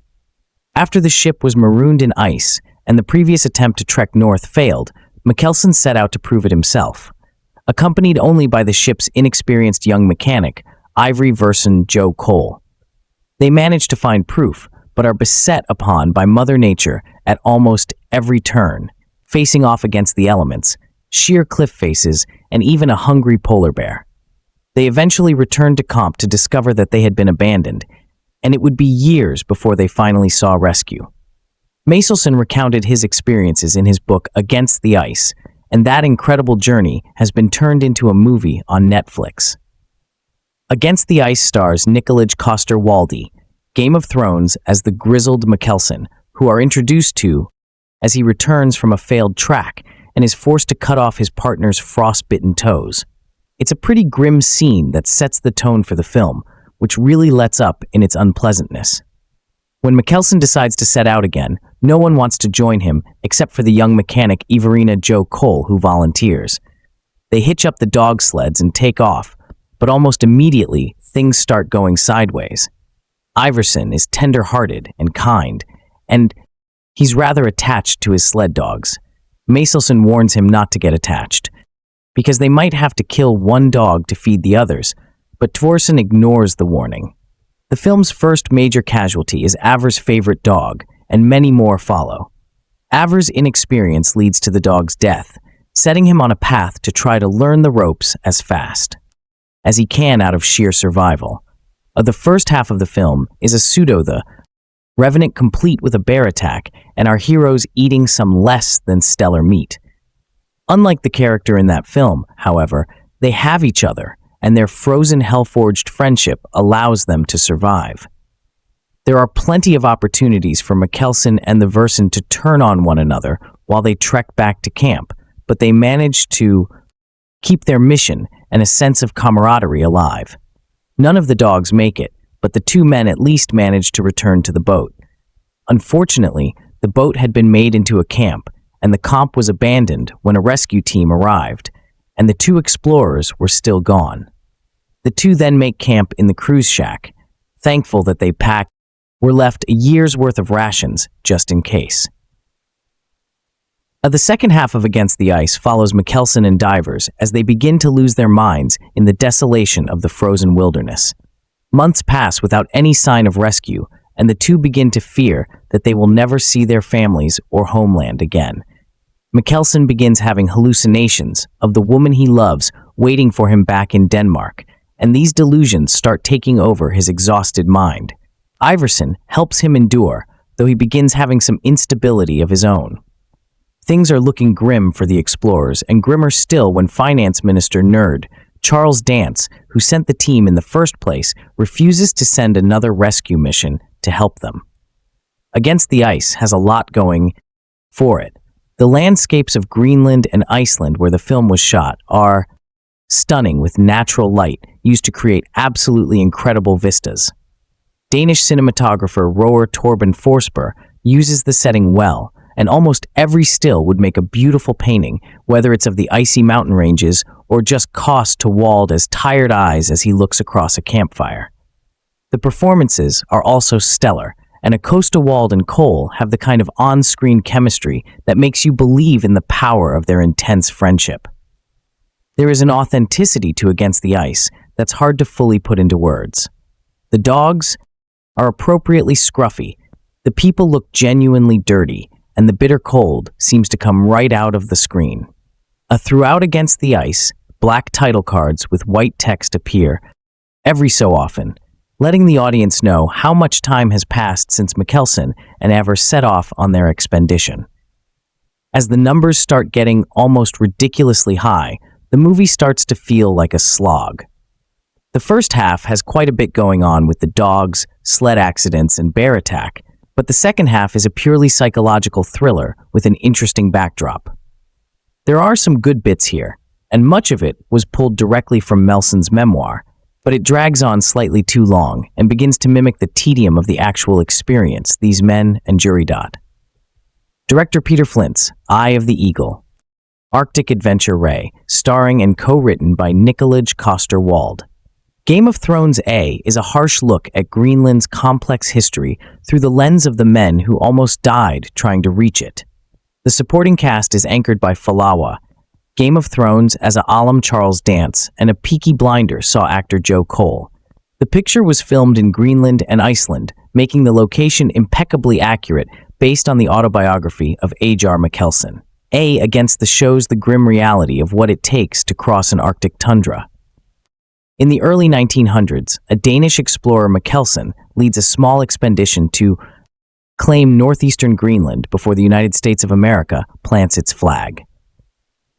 After the ship was marooned in ice, and the previous attempt to trek north failed, Mikkelsen set out to prove it himself. Accompanied only by the ship's inexperienced young mechanic, Ivory Verson Joe Cole. They manage to find proof, but are beset upon by Mother Nature at almost every turn, facing off against the elements, sheer cliff faces, and even a hungry polar bear. They eventually returned to camp to discover that they had been abandoned, and it would be years before they finally saw rescue. Mikkelsen recounted his experiences in his book Against the Ice, and that incredible journey has been turned into a movie on Netflix. Against the Ice stars Nikolaj Coster-Waldau, Game of Thrones as the grizzled Mikkelsen, who are introduced to as he returns from a failed track and is forced to cut off his partner's frostbitten toes. It's a pretty grim scene that sets the tone for the film, which really lets up in its unpleasantness. When Mikkelsen decides to set out again, no one wants to join him except for the young mechanic Ivarina Joe Cole, who volunteers. They hitch up the dog sleds and take off, but almost immediately things start going sideways. Iverson is tender-hearted and kind, and he's rather attached to his sled dogs. Mikkelsen warns him not to get attached, because they might have to kill one dog to feed the others, but Tvorsen ignores the warning. The film's first major casualty is Aver's favorite dog, and many more follow. Aver's inexperience leads to the dog's death, setting him on a path to try to learn the ropes as fast as he can out of sheer survival. The first half of the film is a the Revenant complete with a bear attack and our heroes eating some less than stellar meat. Unlike the character in that film, however, they have each other, and their frozen hell-forged friendship allows them to survive. There are plenty of opportunities for Mikkelsen and the Versen to turn on one another while they trek back to camp, but they manage to keep their mission and a sense of camaraderie alive. None of the dogs make it, but the two men at least manage to return to the boat. Unfortunately, the boat had been made into a camp, and the camp was abandoned when a rescue team arrived, and the two explorers were still gone. The two then make camp in the cruise shack, thankful that they were left a year's worth of rations just in case. The second half of Against the Ice follows Mikkelsen and divers as they begin to lose their minds in the desolation of the frozen wilderness. Months pass without any sign of rescue, and the two begin to fear that they will never see their families or homeland again. Mikkelsen begins having hallucinations of the woman he loves waiting for him back in Denmark, and these delusions start taking over his exhausted mind. Iversen helps him endure, though he begins having some instability of his own. Things are looking grim for the explorers, and grimmer still when Finance Minister Nerd Charles Dance, who sent the team in the first place, refuses to send another rescue mission to help them. Against the Ice has a lot going for it. The landscapes of Greenland and Iceland where the film was shot are stunning with natural light used to create absolutely incredible vistas. Danish cinematographer Roar Torben Forsberg uses the setting well, and almost every still would make a beautiful painting, whether it's of the icy mountain ranges or just Coster-Waldau as tired eyes as he looks across a campfire. The performances are also stellar, and Coster-Waldau and Cole have the kind of on-screen chemistry that makes you believe in the power of their intense friendship. There is an authenticity to Against the Ice that's hard to fully put into words. The dogs are appropriately scruffy, the people look genuinely dirty, and the bitter cold seems to come right out of the screen. Throughout Against the Ice, black title cards with white text appear every so often, letting the audience know how much time has passed since Mikkelsen and Aver set off on their expedition. As the numbers start getting almost ridiculously high, the movie starts to feel like a slog. The first half has quite a bit going on with the dogs, sled accidents, and bear attack, but the second half is a purely psychological thriller with an interesting backdrop. There are some good bits here, and much of it was pulled directly from Melsen's memoir, but it drags on slightly too long and begins to mimic the tedium of the actual experience these men and jury dot. Director Peter Flinth's Eye of the Eagle, Arctic Adventure Ray, starring and co-written by Nikolaj Coster-Waldau. Game of Thrones A is a harsh look at Greenland's complex history through the lens of the men who almost died trying to reach it. The supporting cast is anchored by Falawa, Game of Thrones as a alum Charles Dance, and a Peaky Blinder saw actor Joe Cole. The picture was filmed in Greenland and Iceland, making the location impeccably accurate based on the autobiography of Ajar Mikkelsen. A against the shows the grim reality of what it takes to cross an Arctic tundra. In the early 1900s, a Danish explorer Mikkelsen leads a small expedition to claim northeastern Greenland before the United States of America plants its flag.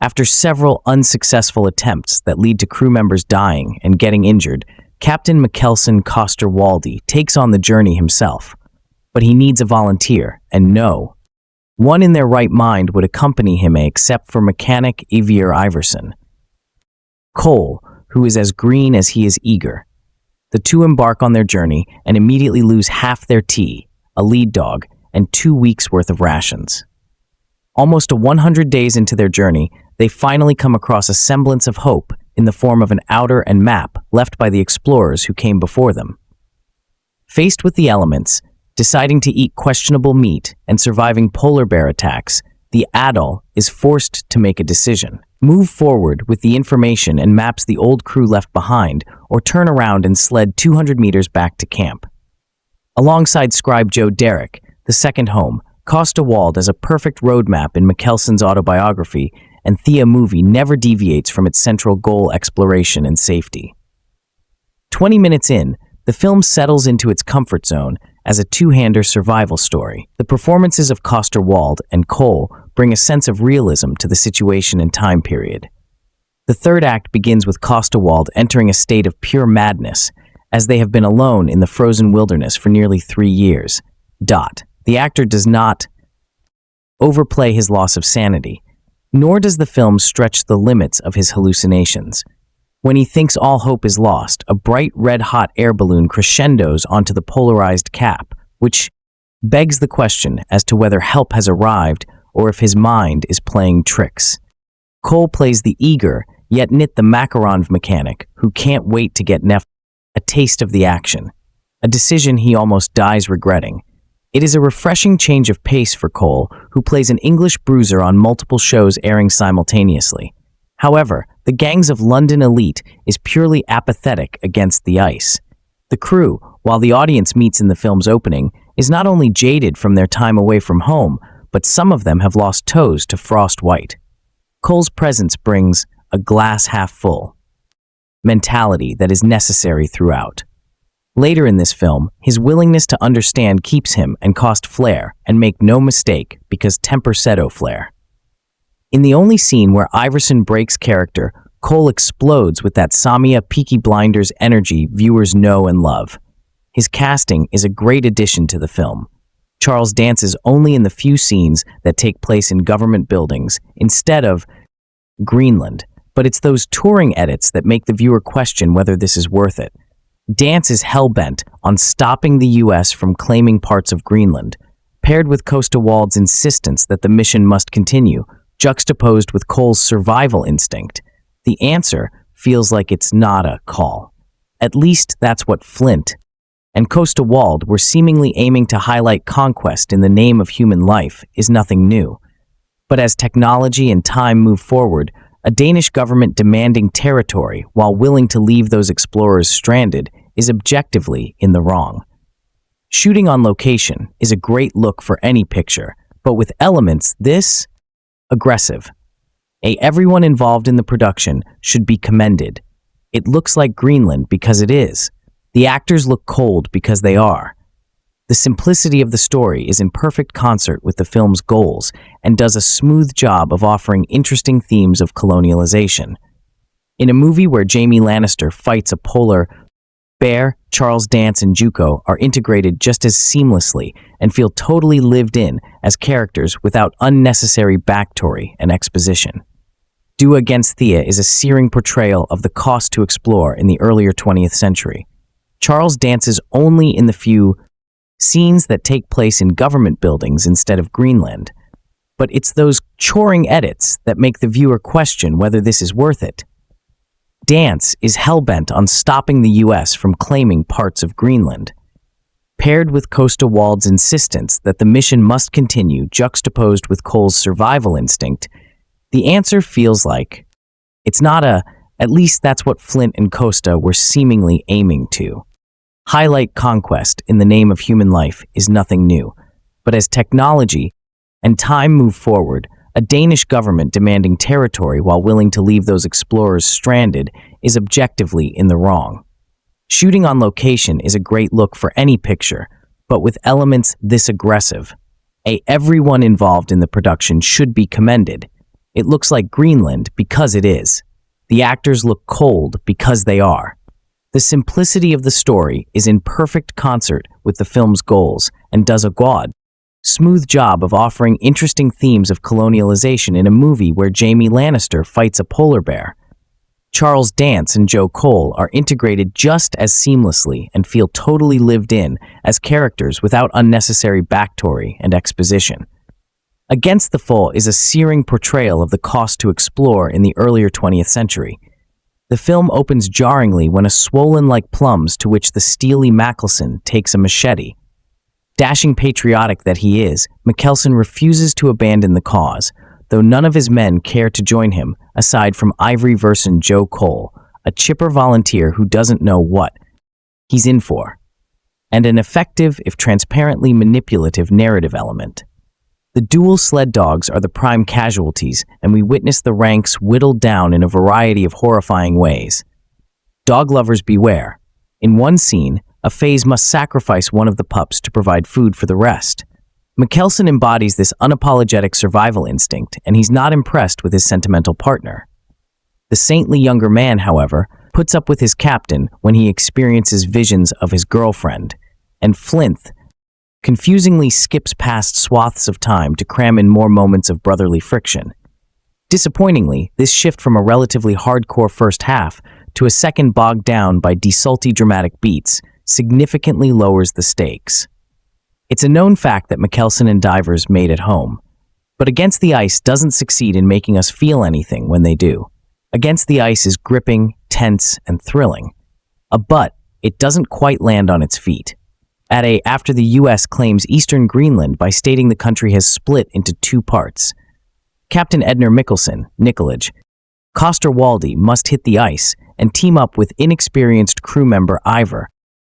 After several unsuccessful attempts that lead to crew members dying and getting injured, Captain Mikkelsen Coster-Waldau takes on the journey himself. But he needs a volunteer, and no one in their right mind would accompany him except for mechanic Ivar Iversen. Cole, who is as green as he is eager. The two embark on their journey and immediately lose half their tea, a lead dog, and 2 weeks' worth of rations. Almost 100 days into their journey, they finally come across a semblance of hope in the form of an outer and map left by the explorers who came before them. Faced with the elements, deciding to eat questionable meat and surviving polar bear attacks, the Adol is forced to make a decision. move forward with the information and maps the old crew left behind, or turn around and sled 200 meters back to camp. Alongside scribe Joe Derrick, the second home, Coster-Waldau as a perfect roadmap in Mikkelson's autobiography, and Thea movie never deviates from its central goal: exploration and safety. 20 minutes in, the film settles into its comfort zone as a two-hander survival story. The performances of Coster-Waldau and Cole bring a sense of realism to the situation and time period. The third act begins with Coster-Waldau entering a state of pure madness, as they have been alone in the frozen wilderness for nearly 3 years. The actor does not overplay his loss of sanity, nor does the film stretch the limits of his hallucinations. When he thinks all hope is lost, a bright red-hot air balloon crescendos onto the polarized cap, which begs the question as to whether help has arrived or if his mind is playing tricks. Cole plays the eager, yet the Makarov mechanic who can't wait to get a taste of the action, a decision he almost dies regretting. It is a refreshing change of pace for Cole, who plays an English bruiser on multiple shows airing simultaneously. However, the gangs of London elite is purely apathetic against the ice. The crew, while the audience meets in the film's opening, is not only jaded from their time away from home, but some of them have lost toes to frost white. Cole's presence brings a glass half full mentality that is necessary throughout. Later in this film, his willingness to understand keeps him and Cost flair, and make no mistake, because temper sedo flair. In the only scene where Iverson breaks character, Cole explodes with that Samia Peaky Blinders energy viewers know and love. His casting is a great addition to the film. Charles dances only in the few scenes that take place in government buildings instead of Greenland, but it's those touring edits that make the viewer question whether this is worth it. Dance is hell-bent on stopping the U.S. from claiming parts of Greenland, paired with Coster-Waldau's insistence that the mission must continue, juxtaposed with Cole's survival instinct. The answer feels like it's not a call. At least that's what Flinth and Coster-Waldau were seemingly aiming to highlight. Conquest in the name of human life is nothing new. But as technology and time move forward, a Danish government demanding territory while willing to leave those explorers stranded is objectively in the wrong. Shooting on location is a great look for any picture, but with elements this aggressive. Everyone involved in the production should be commended. It looks like Greenland because it is. The actors look cold because they are. The simplicity of the story is in perfect concert with the film's goals and does a smooth job of offering interesting themes of colonialization. In a movie where Jaime Lannister fights a polar bear, Charles Dance and Zuko are integrated just as seamlessly and feel totally lived in as characters without unnecessary backstory and exposition. Due Against Thea is a searing portrayal of the cost to explore in the earlier 20th century. Charles dances only in the few scenes that take place in government buildings instead of Greenland. But it's those choring edits that make the viewer question whether this is worth it. Dance is hell-bent on stopping the U.S. from claiming parts of Greenland. Paired with Coster-Waldau's insistence that the mission must continue, juxtaposed with Cole's survival instinct, the answer feels like it's not at least that's what Flinth and Costa were seemingly aiming to. Highlight conquest in the name of human life is nothing new, but as technology and time move forward, a Danish government demanding territory while willing to leave those explorers stranded is objectively in the wrong. Shooting on location is a great look for any picture, but with elements this aggressive, everyone involved in the production should be commended. It looks like Greenland because it is. The actors look cold because they are. The simplicity of the story is in perfect concert with the film's goals and does a smooth job of offering interesting themes of colonialization in a movie where Jaime Lannister fights a polar bear. Charles Dance and Joe Cole are integrated just as seamlessly and feel totally lived in as characters without unnecessary backstory and exposition. Against the Fall is a searing portrayal of the cost to explore in the earlier 20th century. The film opens jarringly when a swollen like plums to which the steely Mikkelsen takes a machete. Dashing patriotic that he is, Mikkelsen refuses to abandon the cause, though none of his men care to join him, aside from Ivory Verson Joe Cole, a chipper volunteer who doesn't know what he's in for, and an effective, if transparently manipulative, narrative element. The dual sled dogs are the prime casualties, and we witness the ranks whittled down in a variety of horrifying ways. Dog lovers beware. In one scene, a phase must sacrifice one of the pups to provide food for the rest. Mikkelsen embodies this unapologetic survival instinct, and he's not impressed with his sentimental partner. The saintly younger man, however, puts up with his captain when he experiences visions of his girlfriend, and Flinth confusingly skips past swaths of time to cram in more moments of brotherly friction. Disappointingly, this shift from a relatively hardcore first half to a second bogged down by desulty dramatic beats significantly lowers the stakes. It's a known fact that Mikkelsen and divers mate at home, but Against the Ice doesn't succeed in making us feel anything when they do. Against the Ice is gripping, tense, and thrilling. But it doesn't quite land on its feet. After the U.S. claims eastern Greenland by stating the country has split into two parts, Captain Edner Mikkelsen, Nikolaj Coster-Waldau, must hit the ice and team up with inexperienced crew member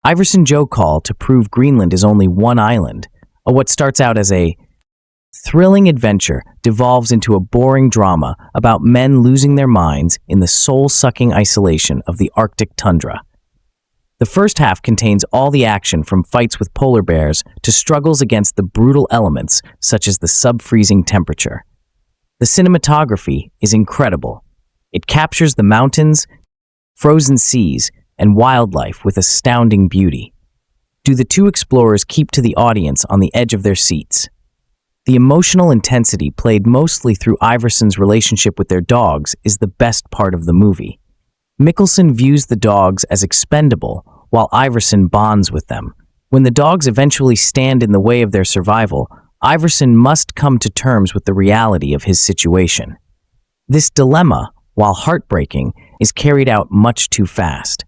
Iverson Joe Cole to prove Greenland is only one island. What starts out as a thrilling adventure devolves into a boring drama about men losing their minds in the soul-sucking isolation of the Arctic tundra. The first half contains all the action from fights with polar bears to struggles against the brutal elements such as the sub-freezing temperature. The cinematography is incredible. It captures the mountains, frozen seas, and wildlife with astounding beauty. Do the two explorers keep to the audience on the edge of their seats? The emotional intensity played mostly through Iverson's relationship with their dogs is the best part of the movie. Mikkelsen views the dogs as expendable, while Iverson bonds with them. When the dogs eventually stand in the way of their survival, Iverson must come to terms with the reality of his situation. This dilemma, while heartbreaking, is carried out much too fast.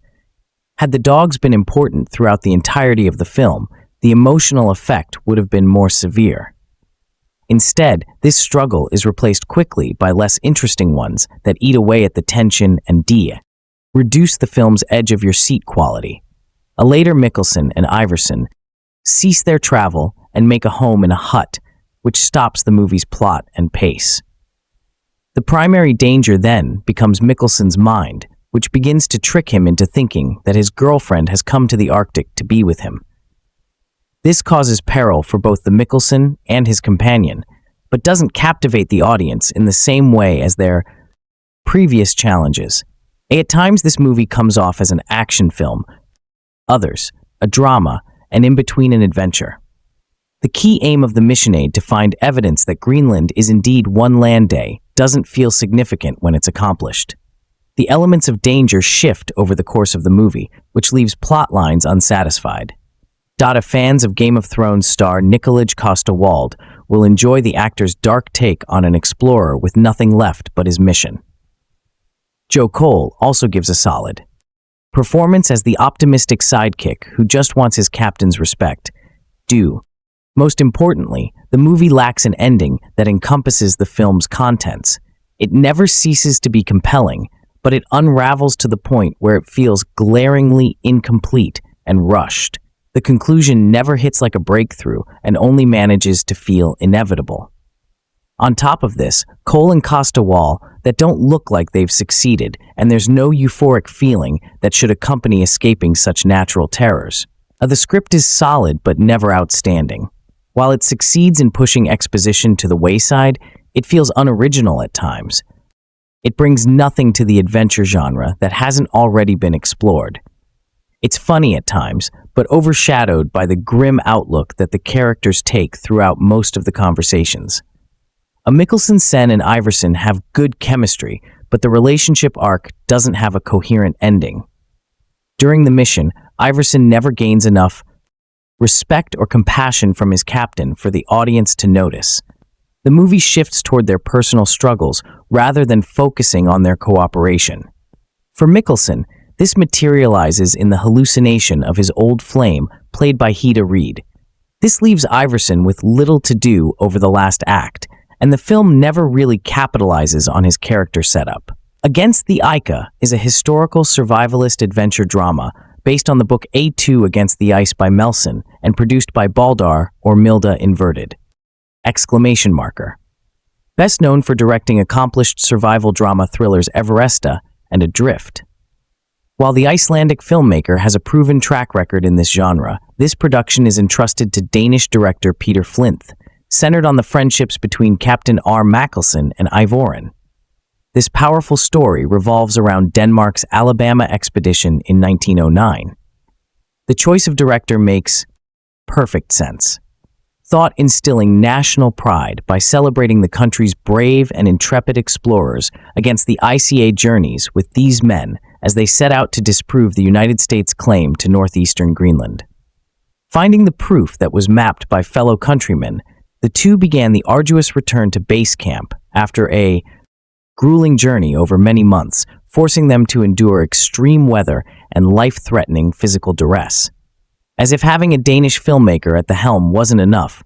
Had the dogs been important throughout the entirety of the film, the emotional effect would have been more severe. Instead, this struggle is replaced quickly by less interesting ones that eat away at the tension and reduce the film's edge-of-your-seat quality. Later, Mikkelsen and Iverson cease their travel and make a home in a hut, which stops the movie's plot and pace. The primary danger then becomes Mikkelsen's mind, which begins to trick him into thinking that his girlfriend has come to the Arctic to be with him. This causes peril for both the Mikkelsen and his companion, but doesn't captivate the audience in the same way as their previous challenges. At times, this movie comes off as an action film, others, a drama, and in between an adventure. The key aim of the mission aid to find evidence that Greenland is indeed one land day doesn't feel significant when it's accomplished. The elements of danger shift over the course of the movie, which leaves plot lines unsatisfied. Fans of Game of Thrones star Nikolaj Coster-Waldau will enjoy the actor's dark take on an explorer with nothing left but his mission. Joe Cole also gives a solid performance as the optimistic sidekick who just wants his captain's respect. Most importantly, the movie lacks an ending that encompasses the film's contents. It never ceases to be compelling, but it unravels to the point where it feels glaringly incomplete and rushed. The conclusion never hits like a breakthrough and only manages to feel inevitable. On top of this, Cole and Coster-Waldau that don't look like they've succeeded, and there's no euphoric feeling that should accompany escaping such natural terrors. The script is solid but never outstanding. While it succeeds in pushing exposition to the wayside, it feels unoriginal at times. It brings nothing to the adventure genre that hasn't already been explored. It's funny at times, but overshadowed by the grim outlook that the characters take throughout most of the conversations. Mikkelsen, Sen, and Iverson have good chemistry, but the relationship arc doesn't have a coherent ending. During the mission, Iverson never gains enough respect or compassion from his captain for the audience to notice. The movie shifts toward their personal struggles rather than focusing on their cooperation. For Mikkelsen, this materializes in the hallucination of his old flame, played by Hida Reed. This leaves Iverson with little to do over the last act, and the film never really capitalizes on his character setup. Against the Ica is a historical survivalist adventure drama based on the book A2 Against the Ice by Melson and produced by Baldar or Milda Inverted. Exclamation marker. Best known for directing accomplished survival drama thrillers Everesta and Adrift. While the Icelandic filmmaker has a proven track record in this genre, this production is entrusted to Danish director Peter Flinth, centered on the friendships between Captain R. Mackelson and Ivoren. This powerful story revolves around Denmark's Alabama expedition in 1909. The choice of director makes perfect sense. Thought instilling national pride by celebrating the country's brave and intrepid explorers against the ICA journeys with these men as they set out to disprove the United States' claim to northeastern Greenland. Finding the proof that was mapped by fellow countrymen, the two began the arduous return to base camp after a grueling journey over many months, forcing them to endure extreme weather and life-threatening physical duress. As if having a Danish filmmaker at the helm wasn't enough,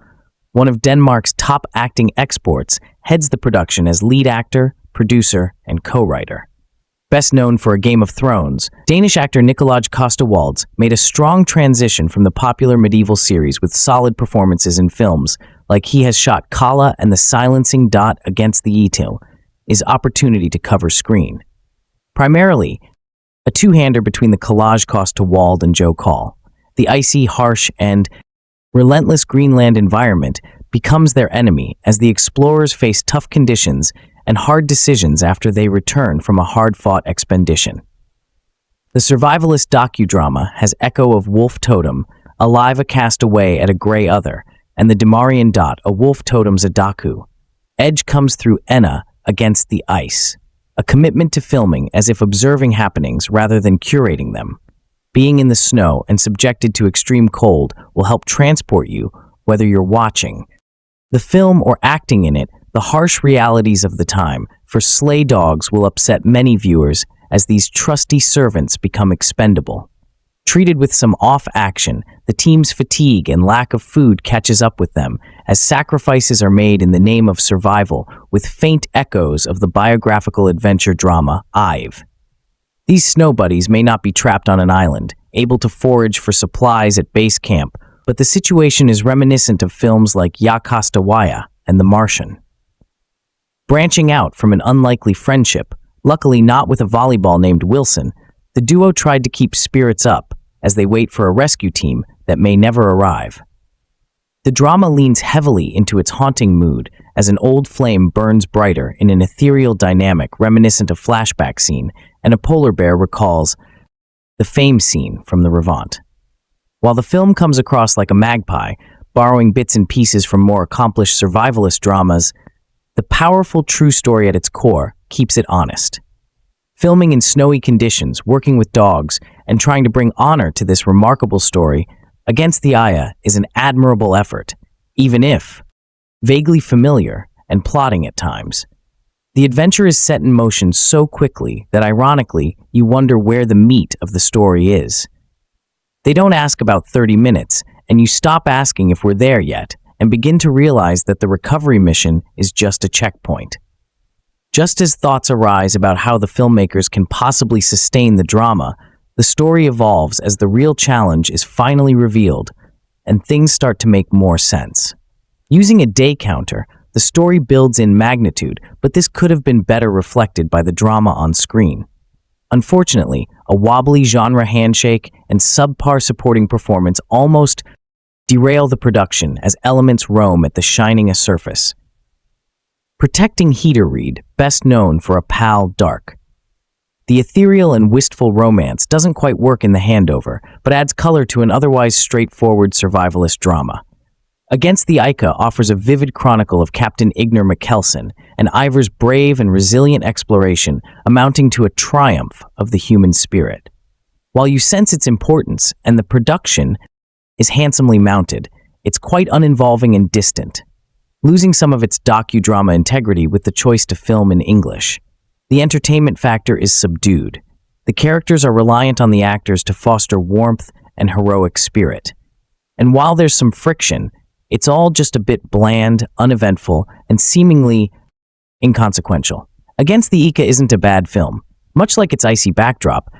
one of Denmark's top acting exports heads the production as lead actor, producer, and co-writer. Best known for A Game of Thrones, Danish actor Nikolaj Coster-Waldau made a strong transition from the popular medieval series with solid performances in films like he has shot Kala and the Silencing Dot Against the Etil, is opportunity to cover screen. Primarily, a two-hander between the Nikolaj Coster-Waldau and Joe Call. The icy, harsh, and relentless Greenland environment becomes their enemy as the explorers face tough conditions and hard decisions after they return from a hard-fought expedition. The survivalist docudrama has echo of Wolf Totem, Alive a Castaway at a Grey Other, and the Demarian Dot, a Wolf Totem's Adaku. Edge comes through Enna Against the Ice, a commitment to filming as if observing happenings rather than curating them. Being in the snow and subjected to extreme cold will help transport you, whether you're watching the film or acting in it. The harsh realities of the time for sleigh dogs will upset many viewers as these trusty servants become expendable. Treated with some off-action, the team's fatigue and lack of food catches up with them as sacrifices are made in the name of survival with faint echoes of the biographical adventure drama Ive. These snow buddies may not be trapped on an island, able to forage for supplies at base camp, but the situation is reminiscent of films like Yakastawaya and The Martian. Branching out from an unlikely friendship, luckily not with a volleyball named Wilson, the duo tried to keep spirits up as they wait for a rescue team that may never arrive. The drama leans heavily into its haunting mood as an old flame burns brighter in an ethereal dynamic reminiscent of flashback scene, and a polar bear recalls the fame scene from the Revant. While the film comes across like a magpie, borrowing bits and pieces from more accomplished survivalist dramas, the powerful true story at its core keeps it honest. Filming in snowy conditions, working with dogs, and trying to bring honor to this remarkable story Against the Aya is an admirable effort, even if vaguely familiar and plotting at times. The adventure is set in motion so quickly that ironically, you wonder where the meat of the story is. They don't ask about 30 minutes, and you stop asking if we're there yet, and begin to realize that the recovery mission is just a checkpoint. Just as thoughts arise about how the filmmakers can possibly sustain the drama, the story evolves as the real challenge is finally revealed, and things start to make more sense. Using a day counter, the story builds in magnitude, but this could have been better reflected by the drama on screen. Unfortunately, a wobbly genre handshake and subpar supporting performance almost derail the production as elements roam at the shining a surface. Protecting Heater Reed, best known for A Pal Dark. The ethereal and wistful romance doesn't quite work in the handover, but adds color to an otherwise straightforward survivalist drama. Against the Ica offers a vivid chronicle of Captain Ignor Mikkelsen and Ivor's brave and resilient exploration amounting to a triumph of the human spirit. While you sense its importance and the production is handsomely mounted, it's quite uninvolving and distant, losing some of its docudrama integrity with the choice to film in English. The entertainment factor is subdued. The characters are reliant on the actors to foster warmth and heroic spirit. And while there's some friction, It's all just a bit bland, uneventful, and seemingly inconsequential. Against the Ika isn't a bad film. Much like its icy backdrop,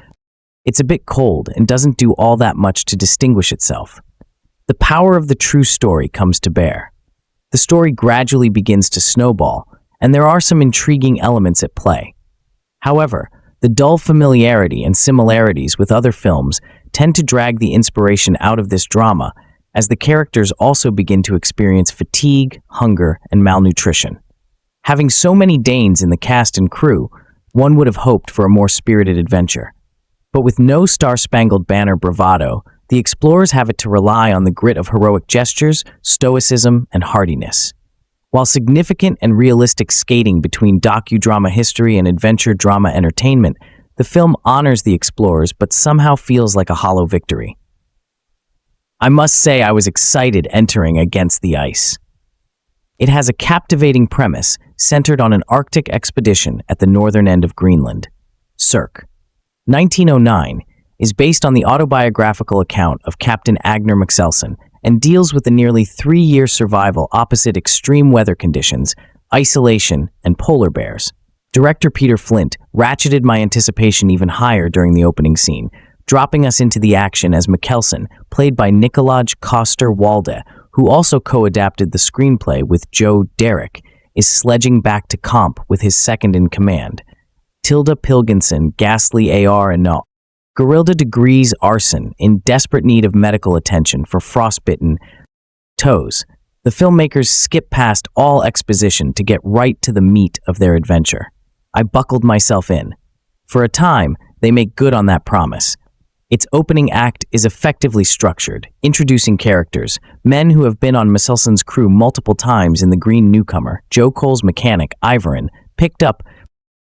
it's a bit cold and doesn't do all that much to distinguish itself. The power of the true story comes to bear. The story gradually begins to snowball, and there are some intriguing elements at play. However, the dull familiarity and similarities with other films tend to drag the inspiration out of this drama, as the characters also begin to experience fatigue, hunger, and malnutrition. Having so many Danes in the cast and crew, one would have hoped for a more spirited adventure. But with no Star-Spangled Banner bravado, the explorers have it to rely on the grit of heroic gestures, stoicism, and hardiness. While significant and realistic skating between docudrama history and adventure drama entertainment, the film honors the explorers but somehow feels like a hollow victory. I must say I was excited entering Against the Ice. It has a captivating premise centered on an Arctic expedition at the northern end of Greenland. Cirque. 1909 is based on the autobiographical account of Captain Agner Mikkelsen and deals with the nearly 3-year survival opposite extreme weather conditions, isolation, and polar bears. Director Peter Flinth ratcheted my anticipation even higher during the opening scene, dropping us into the action as Mikkelsen, played by Nikolaj Coster-Waldau, who also co-adapted the screenplay with Joe Derrick, is sledging back to Comp with his second-in-command. Tilda Pilgensen, ghastly AR and no. Gerilda degrees arson in desperate need of medical attention for frostbitten toes. The filmmakers skip past all exposition to get right to the meat of their adventure. I buckled myself in. For a time, they make good on that promise. Its opening act is effectively structured, introducing characters, men who have been on Mikkelsen's crew multiple times in The Green Newcomer, Joe Cole's mechanic, Ivarin, picked up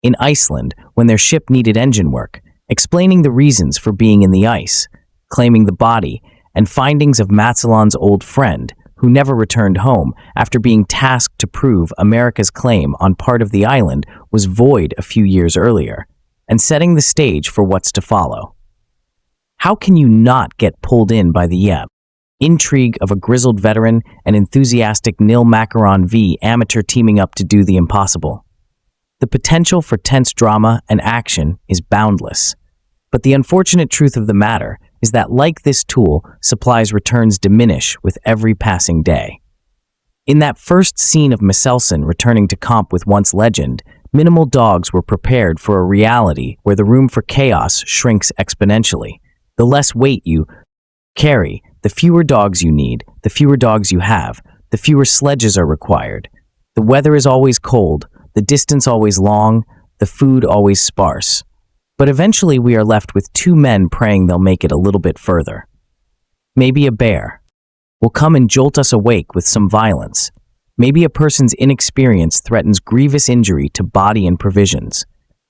in Iceland when their ship needed engine work, explaining the reasons for being in the ice, claiming the body, and findings of Matsalon's old friend, who never returned home after being tasked to prove America's claim on part of the island was void a few years earlier, and setting the stage for what's to follow. How can you not get pulled in by the intrigue of a grizzled veteran and enthusiastic Nil Macaron v. amateur teaming up to do the impossible? The potential for tense drama and action is boundless. But the unfortunate truth of the matter is that, like this tool, supplies returns diminish with every passing day. In that first scene of Mikkelsen returning to Comp with once legend, minimal dogs were prepared for a reality where the room for chaos shrinks exponentially. The less weight you carry, the fewer dogs you need, the fewer dogs you have, the fewer sledges are required. The weather is always cold, the distance always long, the food always sparse. But eventually we are left with 2 men praying they'll make it a little bit further. Maybe a bear will come and jolt us awake with some violence. Maybe a person's inexperience threatens grievous injury to body and provisions.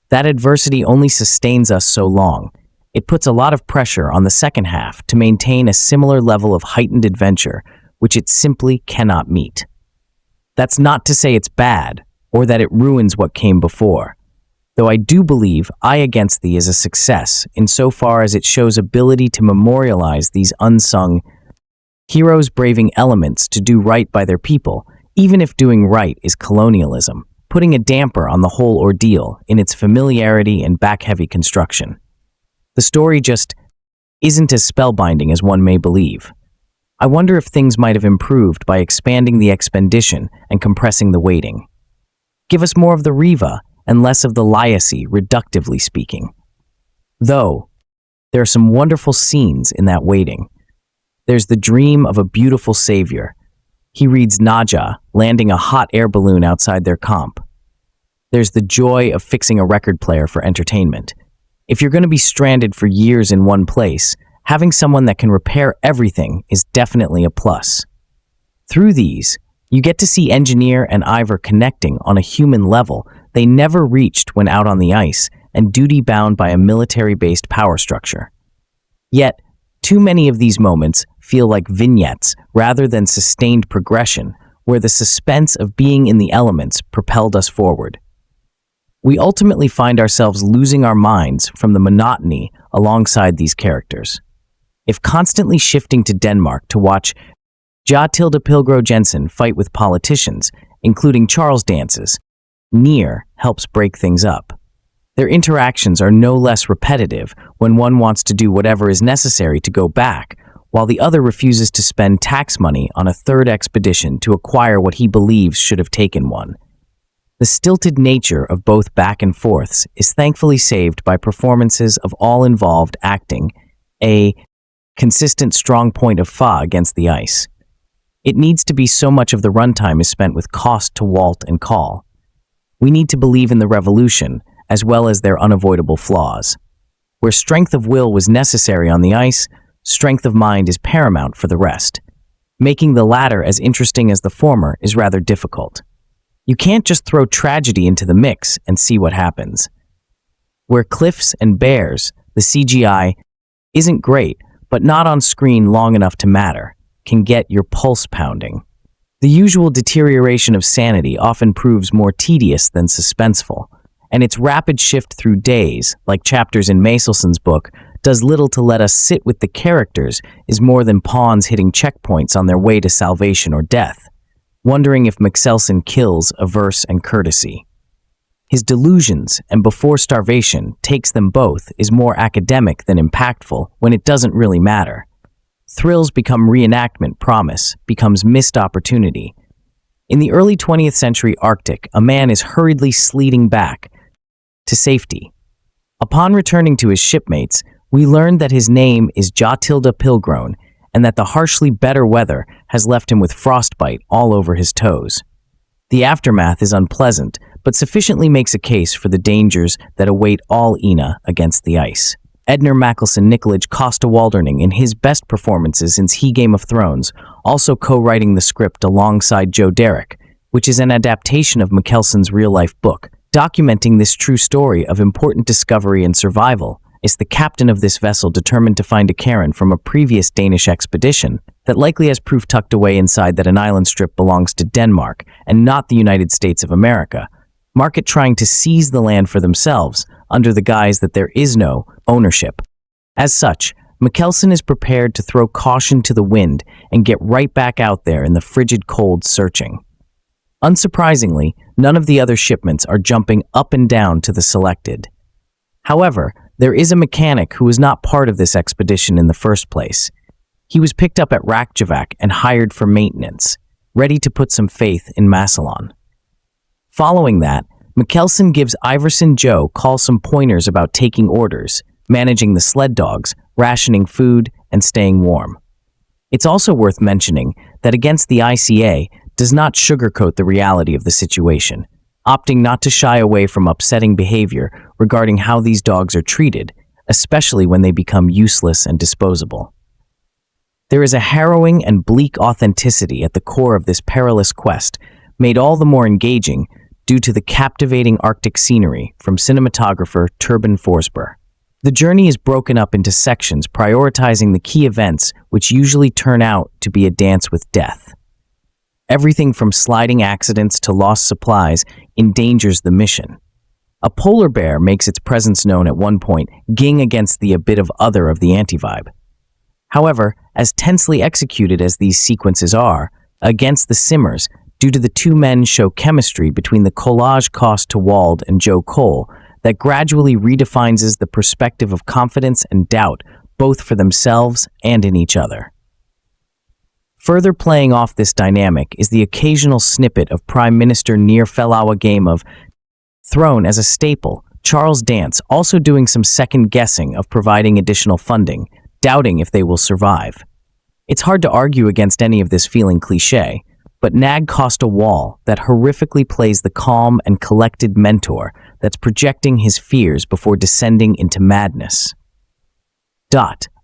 That adversity only sustains us so long. It puts a lot of pressure on the second half to maintain a similar level of heightened adventure, which it simply cannot meet. That's not to say it's bad, or that it ruins what came before. Though I do believe I Against Thee is a success insofar as it shows ability to memorialize these unsung heroes braving elements to do right by their people, even if doing right is colonialism, putting a damper on the whole ordeal in its familiarity and back-heavy construction. The story just isn't as spellbinding as one may believe. I wonder if things might have improved by expanding the expedition and compressing the waiting. Give us more of the Riva and less of the Lyacy, reductively speaking. Though, there are some wonderful scenes in that waiting. There's the dream of a beautiful savior. He reads Naja, landing a hot air balloon outside their Comp. There's the joy of fixing a record player for entertainment. If you're going to be stranded for years in one place, having someone that can repair everything is definitely a plus. Through these, you get to see Engineer and Ivor connecting on a human level they never reached when out on the ice and duty-bound by a military-based power structure. Yet, too many of these moments feel like vignettes rather than sustained progression, where the suspense of being in the elements propelled us forward. We ultimately find ourselves losing our minds from the monotony alongside these characters. If constantly shifting to Denmark to watch Tilda Pilgro Jensen fight with politicians, including Charles dances. Near helps break things up. Their interactions are no less repetitive when one wants to do whatever is necessary to go back, while the other refuses to spend tax money on a third expedition to acquire what he believes should have taken one. The stilted nature of both back and forths is thankfully saved by performances of all involved acting a consistent strong point of fa against the ice. It needs to be so much of the runtime is spent with cost to Walt and Call. We need to believe in the revolution, as well as their unavoidable flaws. Where strength of will was necessary on the ice, strength of mind is paramount for the rest. Making the latter as interesting as the former is rather difficult. You can't just throw tragedy into the mix and see what happens. Where cliffs and bears, the CGI isn't great, but not on screen long enough to matter, can get your pulse pounding. The usual deterioration of sanity often proves more tedious than suspenseful, and its rapid shift through days, like chapters in Maselson's book, does little to let us sit with the characters is more than pawns hitting checkpoints on their way to salvation or death, wondering if Michelson kills averse and courtesy. His delusions and before starvation takes them both is more academic than impactful when it doesn't really matter. Thrills become reenactment, promise becomes missed opportunity. In the early 20th century Arctic, a man is hurriedly sleeting back to safety. Upon returning to his shipmates, we learn that his name is Tilda Pilgro and that the harshly better weather has left him with frostbite all over his toes. The aftermath is unpleasant, but sufficiently makes a case for the dangers that await all Ina against the ice. Ednar Mackelson Nikolaj Coster-Waldau in his best performances since He Game of Thrones, also co-writing the script alongside Joe Derrick, which is an adaptation of Mickelson's real-life book. Documenting this true story of important discovery and survival is the captain of this vessel determined to find a cairn from a previous Danish expedition that likely has proof tucked away inside that an island strip belongs to Denmark and not the United States of America. Market trying to seize the land for themselves under the guise that there is no ownership. As such, Michelson is prepared to throw caution to the wind and get right back out there in the frigid cold searching. Unsurprisingly, none of the other shipments are jumping up and down to the selected. However, there is a mechanic who was not part of this expedition in the first place. He was picked up at Reykjavik and hired for maintenance, ready to put some faith in Massillon. Following that, Michelson gives Iverson Joe Call some pointers about taking orders, managing the sled dogs, rationing food, and staying warm. It's also worth mentioning that Against the ICA does not sugarcoat the reality of the situation, opting not to shy away from upsetting behavior regarding how these dogs are treated, especially when they become useless and disposable. There is a harrowing and bleak authenticity at the core of this perilous quest, made all the more engaging due to the captivating Arctic scenery from cinematographer Turban Forsberg. The journey is broken up into sections prioritizing the key events which usually turn out to be a dance with death. Everything from sliding accidents to lost supplies endangers the mission. A polar bear makes its presence known at one point, ging against the a bit of other of the anti-vibe. However, as tensely executed as these sequences are, Against the simmers, due to the two men show chemistry between the collage Coster-Waldau and Joe Cole that gradually redefines the perspective of confidence and doubt, both for themselves and in each other. Further playing off this dynamic is the occasional snippet of Prime Minister Near Felawa Game of Throne as a staple, Charles Dance also doing some second guessing of providing additional funding, doubting if they will survive. It's hard to argue against any of this feeling cliché, but Nag Costa-Waldau that horrifically plays the calm and collected mentor that's projecting his fears before descending into madness.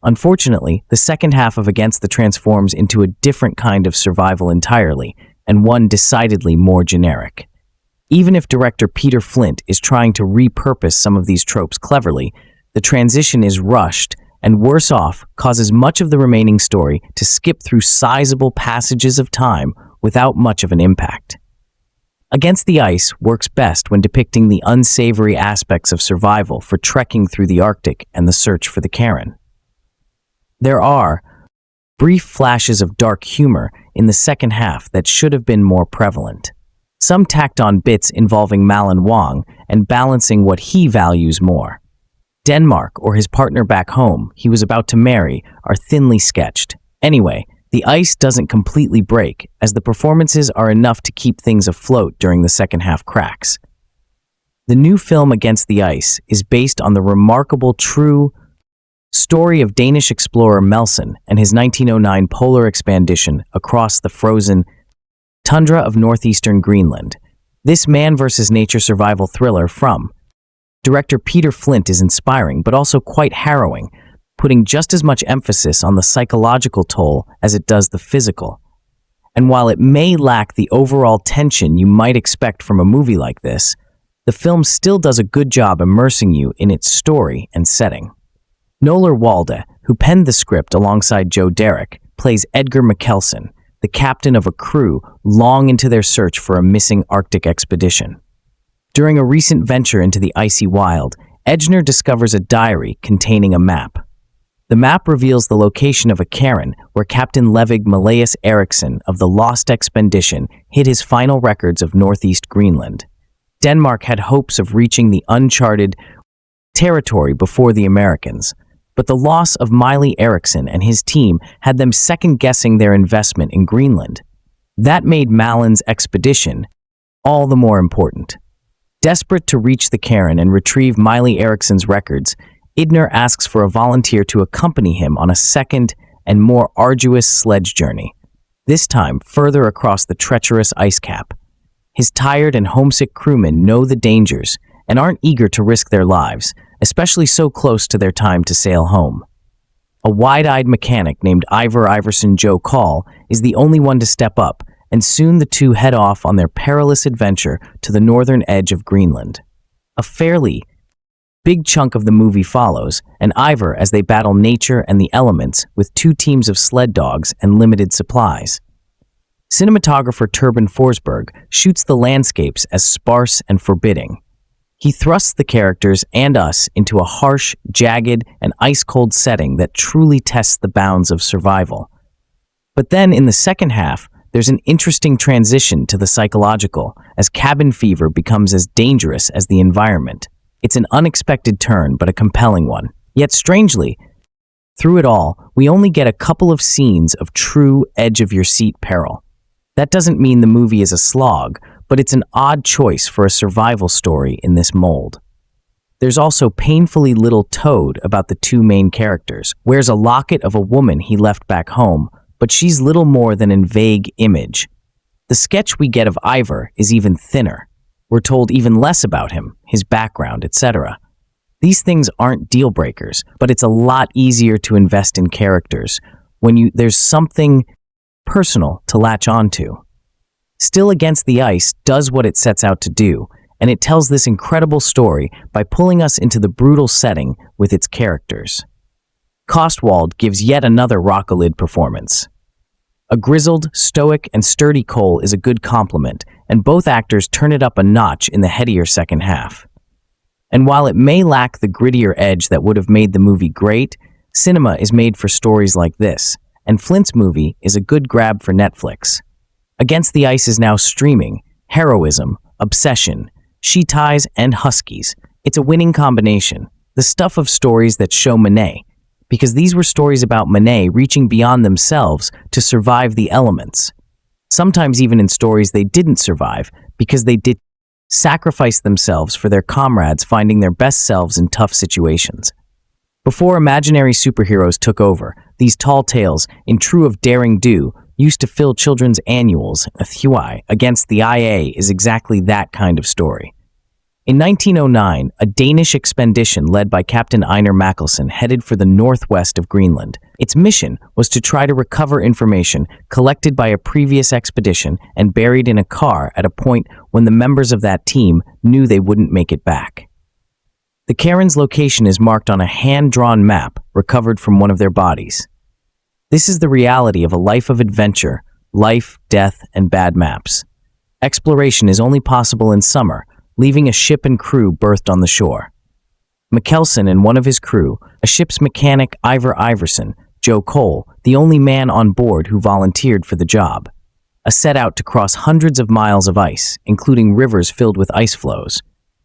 Unfortunately, the second half of Against the transforms into a different kind of survival entirely, and one decidedly more generic. Even if director Peter Flinth is trying to repurpose some of these tropes cleverly, the transition is rushed and, worse off, causes much of the remaining story to skip through sizable passages of time without much of an impact. Against the Ice works best when depicting the unsavory aspects of survival for trekking through the Arctic and the search for the cairn. There are brief flashes of dark humor in the second half that should have been more prevalent. Some tacked on bits involving Malin Wong and balancing what he values more. Denmark, or his partner back home he was about to marry, are thinly sketched. Anyway, the ice doesn't completely break, as the performances are enough to keep things afloat during the second half cracks. The new film Against the Ice is based on the remarkable true story of Danish explorer Melson and his 1909 polar expedition across the frozen tundra of northeastern Greenland. This man versus nature survival thriller from director Peter Flinth is inspiring but also quite harrowing, putting just as much emphasis on the psychological toll as it does the physical. And while it may lack the overall tension you might expect from a movie like this, the film still does a good job immersing you in its story and setting. Nikolaj Coster-Waldau, who penned the script alongside Joe Derrick, plays Edgar Mikkelsen, the captain of a crew long into their search for a missing Arctic expedition. During a recent venture into the icy wild, Edgar discovers a diary containing a map. The map reveals the location of a cairn where Captain Levig Malaeus Eriksson of the Lost Expedition hid his final records of northeast Greenland. Denmark had hopes of reaching the uncharted territory before the Americans, but the loss of Miley Eriksson and his team had them second-guessing their investment in Greenland. That made Malin's expedition all the more important. Desperate to reach the cairn and retrieve Miley Eriksson's records, Idner asks for a volunteer to accompany him on a second and more arduous sledge journey, this time further across the treacherous ice cap. His tired and homesick crewmen know the dangers and aren't eager to risk their lives, especially so close to their time to sail home. A wide-eyed mechanic named Ivar Iverson Joe Call is the only one to step up, and soon the two head off on their perilous adventure to the northern edge of Greenland. A fairly big chunk of the movie follows, and Ivar as they battle nature and the elements with two teams of sled dogs and limited supplies. Cinematographer Turban Forsberg shoots the landscapes as sparse and forbidding. He thrusts the characters and us into a harsh, jagged, and ice-cold setting that truly tests the bounds of survival. But then, in the second half, there's an interesting transition to the psychological, as cabin fever becomes as dangerous as the environment. It's an unexpected turn, but a compelling one. Yet strangely, through it all, we only get a couple of scenes of true edge-of-your-seat peril. That doesn't mean the movie is a slog, but it's an odd choice for a survival story in this mold. There's also painfully little Toad about the two main characters. Wears a locket of a woman he left back home, but she's little more than a vague image. The sketch we get of Ivar is even thinner. We're told even less about him, his background, etc. These things aren't deal breakers, but it's a lot easier to invest in characters when there's something personal to latch onto. Still Against the Ice does what it sets out to do, and it tells this incredible story by pulling us into the brutal setting with its characters. Coster-Waldau gives yet another rock-a-lid performance. A grizzled, stoic, and sturdy Cole is a good compliment, and both actors turn it up a notch in the headier second half. And while it may lack the grittier edge that would have made the movie great, cinema is made for stories like this, and Flinth's movie is a good grab for Netflix. Against the Ice is now streaming. Heroism, obsession, she ties, and huskies. It's a winning combination. The stuff of stories that show Manet, because these were stories about Manet reaching beyond themselves to survive the elements. Sometimes even in stories they didn't survive because they did sacrifice themselves for their comrades finding their best selves in tough situations. Before imaginary superheroes took over, these tall tales, in true of daring do, used to fill children's annuals. Against the IA is exactly that kind of story. In 1909, a Danish expedition led by Captain Einar Makkelsen headed for the northwest of Greenland. Its mission was to try to recover information collected by a previous expedition and buried in a car at a point when the members of that team knew they wouldn't make it back. The cairn's location is marked on a hand-drawn map recovered from one of their bodies. This is the reality of a life of adventure, life, death, and bad maps. Exploration is only possible in summer, leaving a ship and crew berthed on the shore. Mikkelsen and one of his crew, a ship's mechanic Ivar Iverson, Joe Cole, the only man on board who volunteered for the job. A set out to cross hundreds of miles of ice, including rivers filled with ice floes.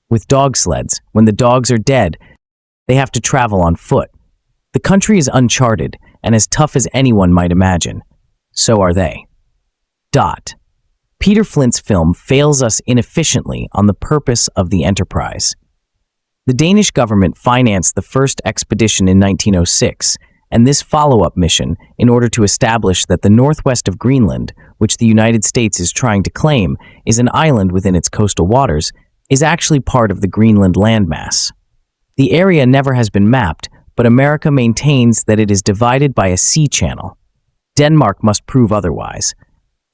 With dog sleds, when the dogs are dead, they have to travel on foot. The country is uncharted and as tough as anyone might imagine. So are they. Peter Flinth's film fails us inefficiently on the purpose of the enterprise. The Danish government financed the first expedition in 1906, and this follow-up mission, in order to establish that the northwest of Greenland, which the United States is trying to claim, is an island within its coastal waters, is actually part of the Greenland landmass. The area never has been mapped, but America maintains that it is divided by a sea channel. Denmark must prove otherwise.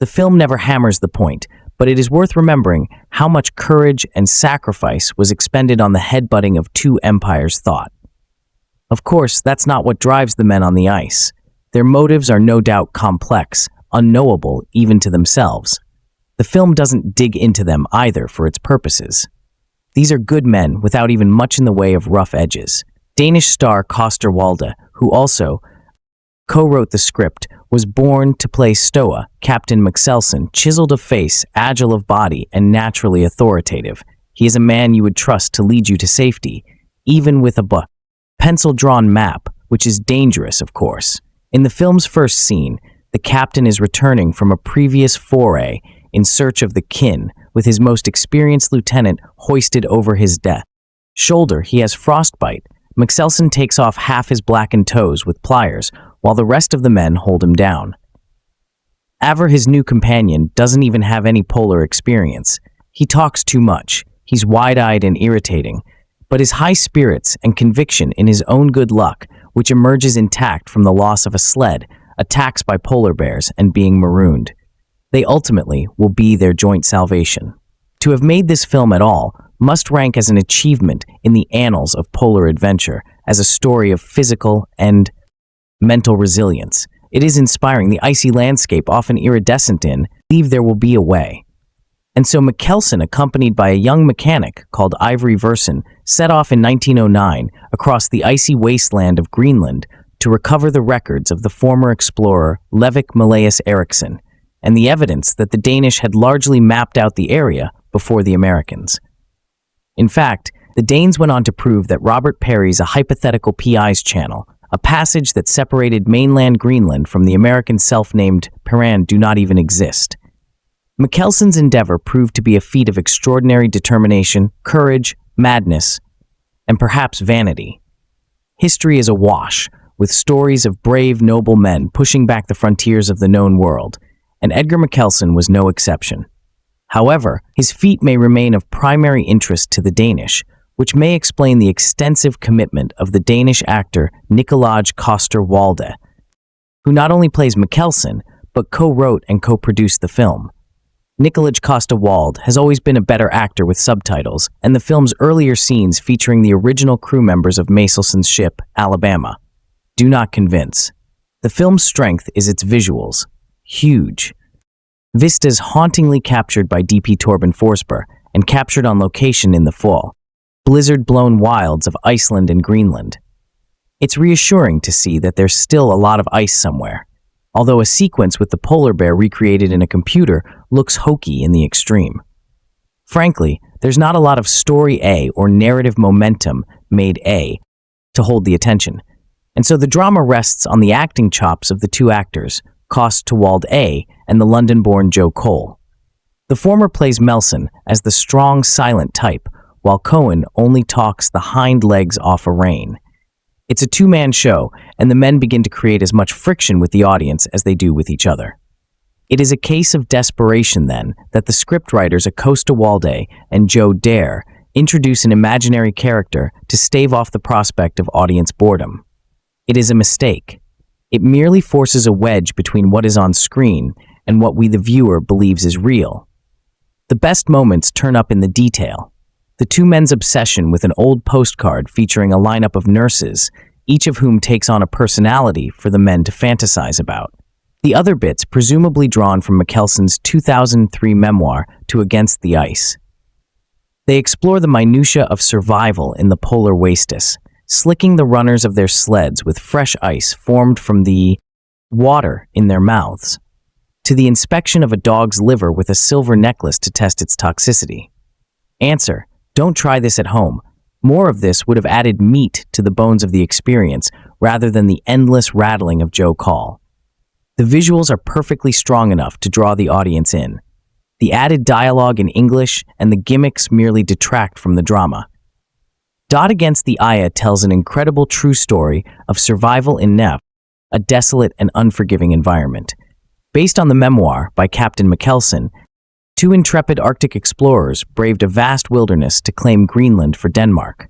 The film never hammers the point, but it is worth remembering how much courage and sacrifice was expended on the headbutting of two empires' thought. Of course, that's not what drives the men on the ice. Their motives are no doubt complex, unknowable even to themselves. The film doesn't dig into them either for its purposes. These are good men without even much in the way of rough edges. Danish star Coster-Waldau, who also co-wrote the script, was born to play Stoa. Captain Mikkelsen, chiseled of face, agile of body, and naturally authoritative. He is a man you would trust to lead you to safety, even with a pencil-drawn map, which is dangerous, of course. In the film's first scene, the captain is returning from a previous foray in search of the kin, with his most experienced lieutenant hoisted over his shoulder. He has frostbite. Mikkelsen takes off half his blackened toes with pliers, while the rest of the men hold him down. Aver, his new companion, doesn't even have any polar experience. He talks too much. He's wide-eyed and irritating, but his high spirits and conviction in his own good luck, which emerges intact from the loss of a sled, attacks by polar bears, and being marooned. They ultimately will be their joint salvation. To have made this film at all must rank as an achievement in the annals of polar adventure, as a story of physical and mental resilience. It is inspiring. The icy landscape, often iridescent believe there will be a way. And so Mikkelsen, accompanied by a young mechanic called Ivory Versen, set off in 1909 across the icy wasteland of Greenland to recover the records of the former explorer Leivik Malaeus Erikson, and the evidence that the Danish had largely mapped out the area before the Americans. In fact, the Danes went on to prove that Robert Peary's A Hypothetical PI's Channel, a passage that separated mainland Greenland from the American self-named Peran, do not even exist. Mikkelsen's endeavor proved to be a feat of extraordinary determination, courage, madness, and perhaps vanity. History is awash with stories of brave, noble men pushing back the frontiers of the known world, and Edgar Mikkelsen was no exception. However, his feat may remain of primary interest to the Danish, which may explain the extensive commitment of the Danish actor Nikolaj Coster-Waldau, who not only plays Mikkelsen, but co-wrote and co-produced the film. Nikolaj Coster-Waldau has always been a better actor with subtitles, and the film's earlier scenes featuring the original crew members of Mikkelsen's ship, Alabama, do not convince. The film's strength is its visuals. Huge. Vistas hauntingly captured by DP Torben Forsberg and captured on location in the fall. Blizzard-blown wilds of Iceland and Greenland. It's reassuring to see that there's still a lot of ice somewhere, although a sequence with the polar bear recreated in a computer looks hokey in the extreme. Frankly, there's not a lot of story A or narrative momentum made A to hold the attention, and so the drama rests on the acting chops of the two actors, Coster-Waldau and the London-born Joe Cole. The former plays Melson as the strong, silent type, while Cohen only talks the hind legs off a rein. It's a two-man show, and the men begin to create as much friction with the audience as they do with each other. It is a case of desperation, then, that the scriptwriters Coster-Waldau and Joe Dare introduce an imaginary character to stave off the prospect of audience boredom. It is a mistake. It merely forces a wedge between what is on screen and what we, the viewer, believes is real. The best moments turn up in the detail. The two men's obsession with an old postcard featuring a lineup of nurses, each of whom takes on a personality for the men to fantasize about. The other bits presumably drawn from Mikkelsen's 2003 memoir, To Against the Ice. They explore the minutiae of survival in the polar wastes, slicking the runners of their sleds with fresh ice formed from the water in their mouths, to the inspection of a dog's liver with a silver necklace to test its toxicity. Answer: don't try this at home. More of this would have added meat to the bones of the experience rather than the endless rattling of Joe Call. The visuals are perfectly strong enough to draw the audience in. The added dialogue in English and the gimmicks merely detract from the drama. Dot Against the Aya tells an incredible true story of survival in Neff, a desolate and unforgiving environment. Based on the memoir by Captain Mikkelsen, two intrepid Arctic explorers braved a vast wilderness to claim Greenland for Denmark.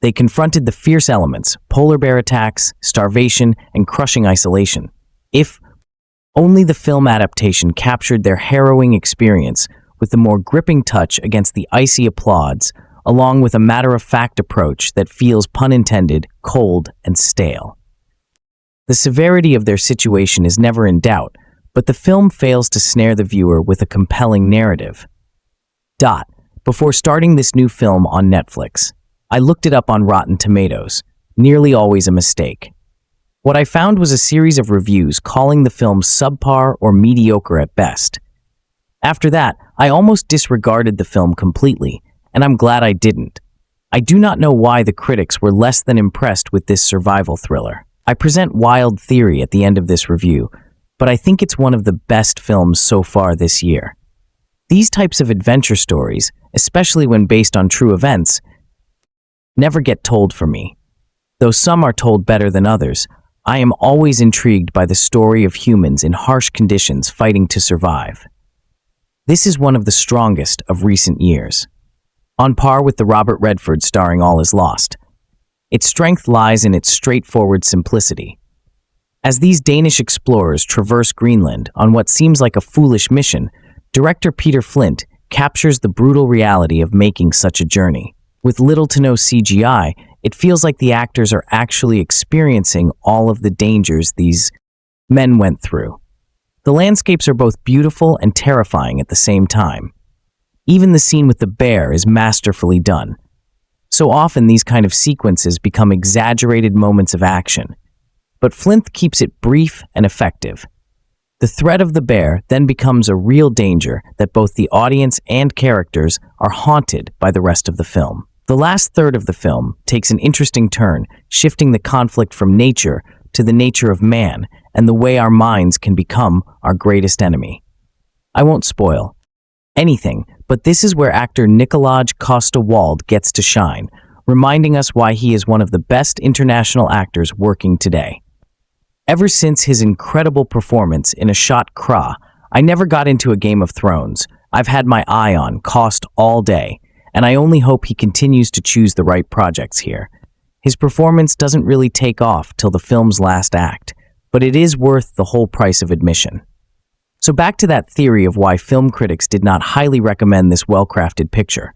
They confronted the fierce elements, polar bear attacks, starvation, and crushing isolation. If only the film adaptation captured their harrowing experience with the more gripping touch against the icy applauds, along with a matter-of-fact approach that feels, pun intended, cold and stale. The severity of their situation is never in doubt, but the film fails to snare the viewer with a compelling narrative. Before starting this new film on Netflix, I looked it up on Rotten Tomatoes, nearly always a mistake. What I found was a series of reviews calling the film subpar or mediocre at best. After that, I almost disregarded the film completely, and I'm glad I didn't. I do not know why the critics were less than impressed with this survival thriller. I present Wild Theory at the end of this review, but I think it's one of the best films so far this year. These types of adventure stories, especially when based on true events, never get told for me. Though some are told better than others, I am always intrigued by the story of humans in harsh conditions fighting to survive. This is one of the strongest of recent years, on par with the Robert Redford starring All Is Lost. Its strength lies in its straightforward simplicity. As these Danish explorers traverse Greenland on what seems like a foolish mission, director Peter Flinth captures the brutal reality of making such a journey. With little to no CGI, it feels like the actors are actually experiencing all of the dangers these men went through. The landscapes are both beautiful and terrifying at the same time. Even the scene with the bear is masterfully done. So often these kind of sequences become exaggerated moments of action, but Flinth keeps it brief and effective. The threat of the bear then becomes a real danger that both the audience and characters are haunted by the rest of the film. The last third of the film takes an interesting turn, shifting the conflict from nature to the nature of man and the way our minds can become our greatest enemy. I won't spoil anything, but this is where actor Nikolaj Coster-Waldau gets to shine, reminding us why he is one of the best international actors working today. Ever since his incredible performance in A Shot Kra, I never got into a Game of Thrones. I've had my eye on Cost all day, and I only hope he continues to choose the right projects here. His performance doesn't really take off till the film's last act, but it is worth the whole price of admission. So back to that theory of why film critics did not highly recommend this well-crafted picture.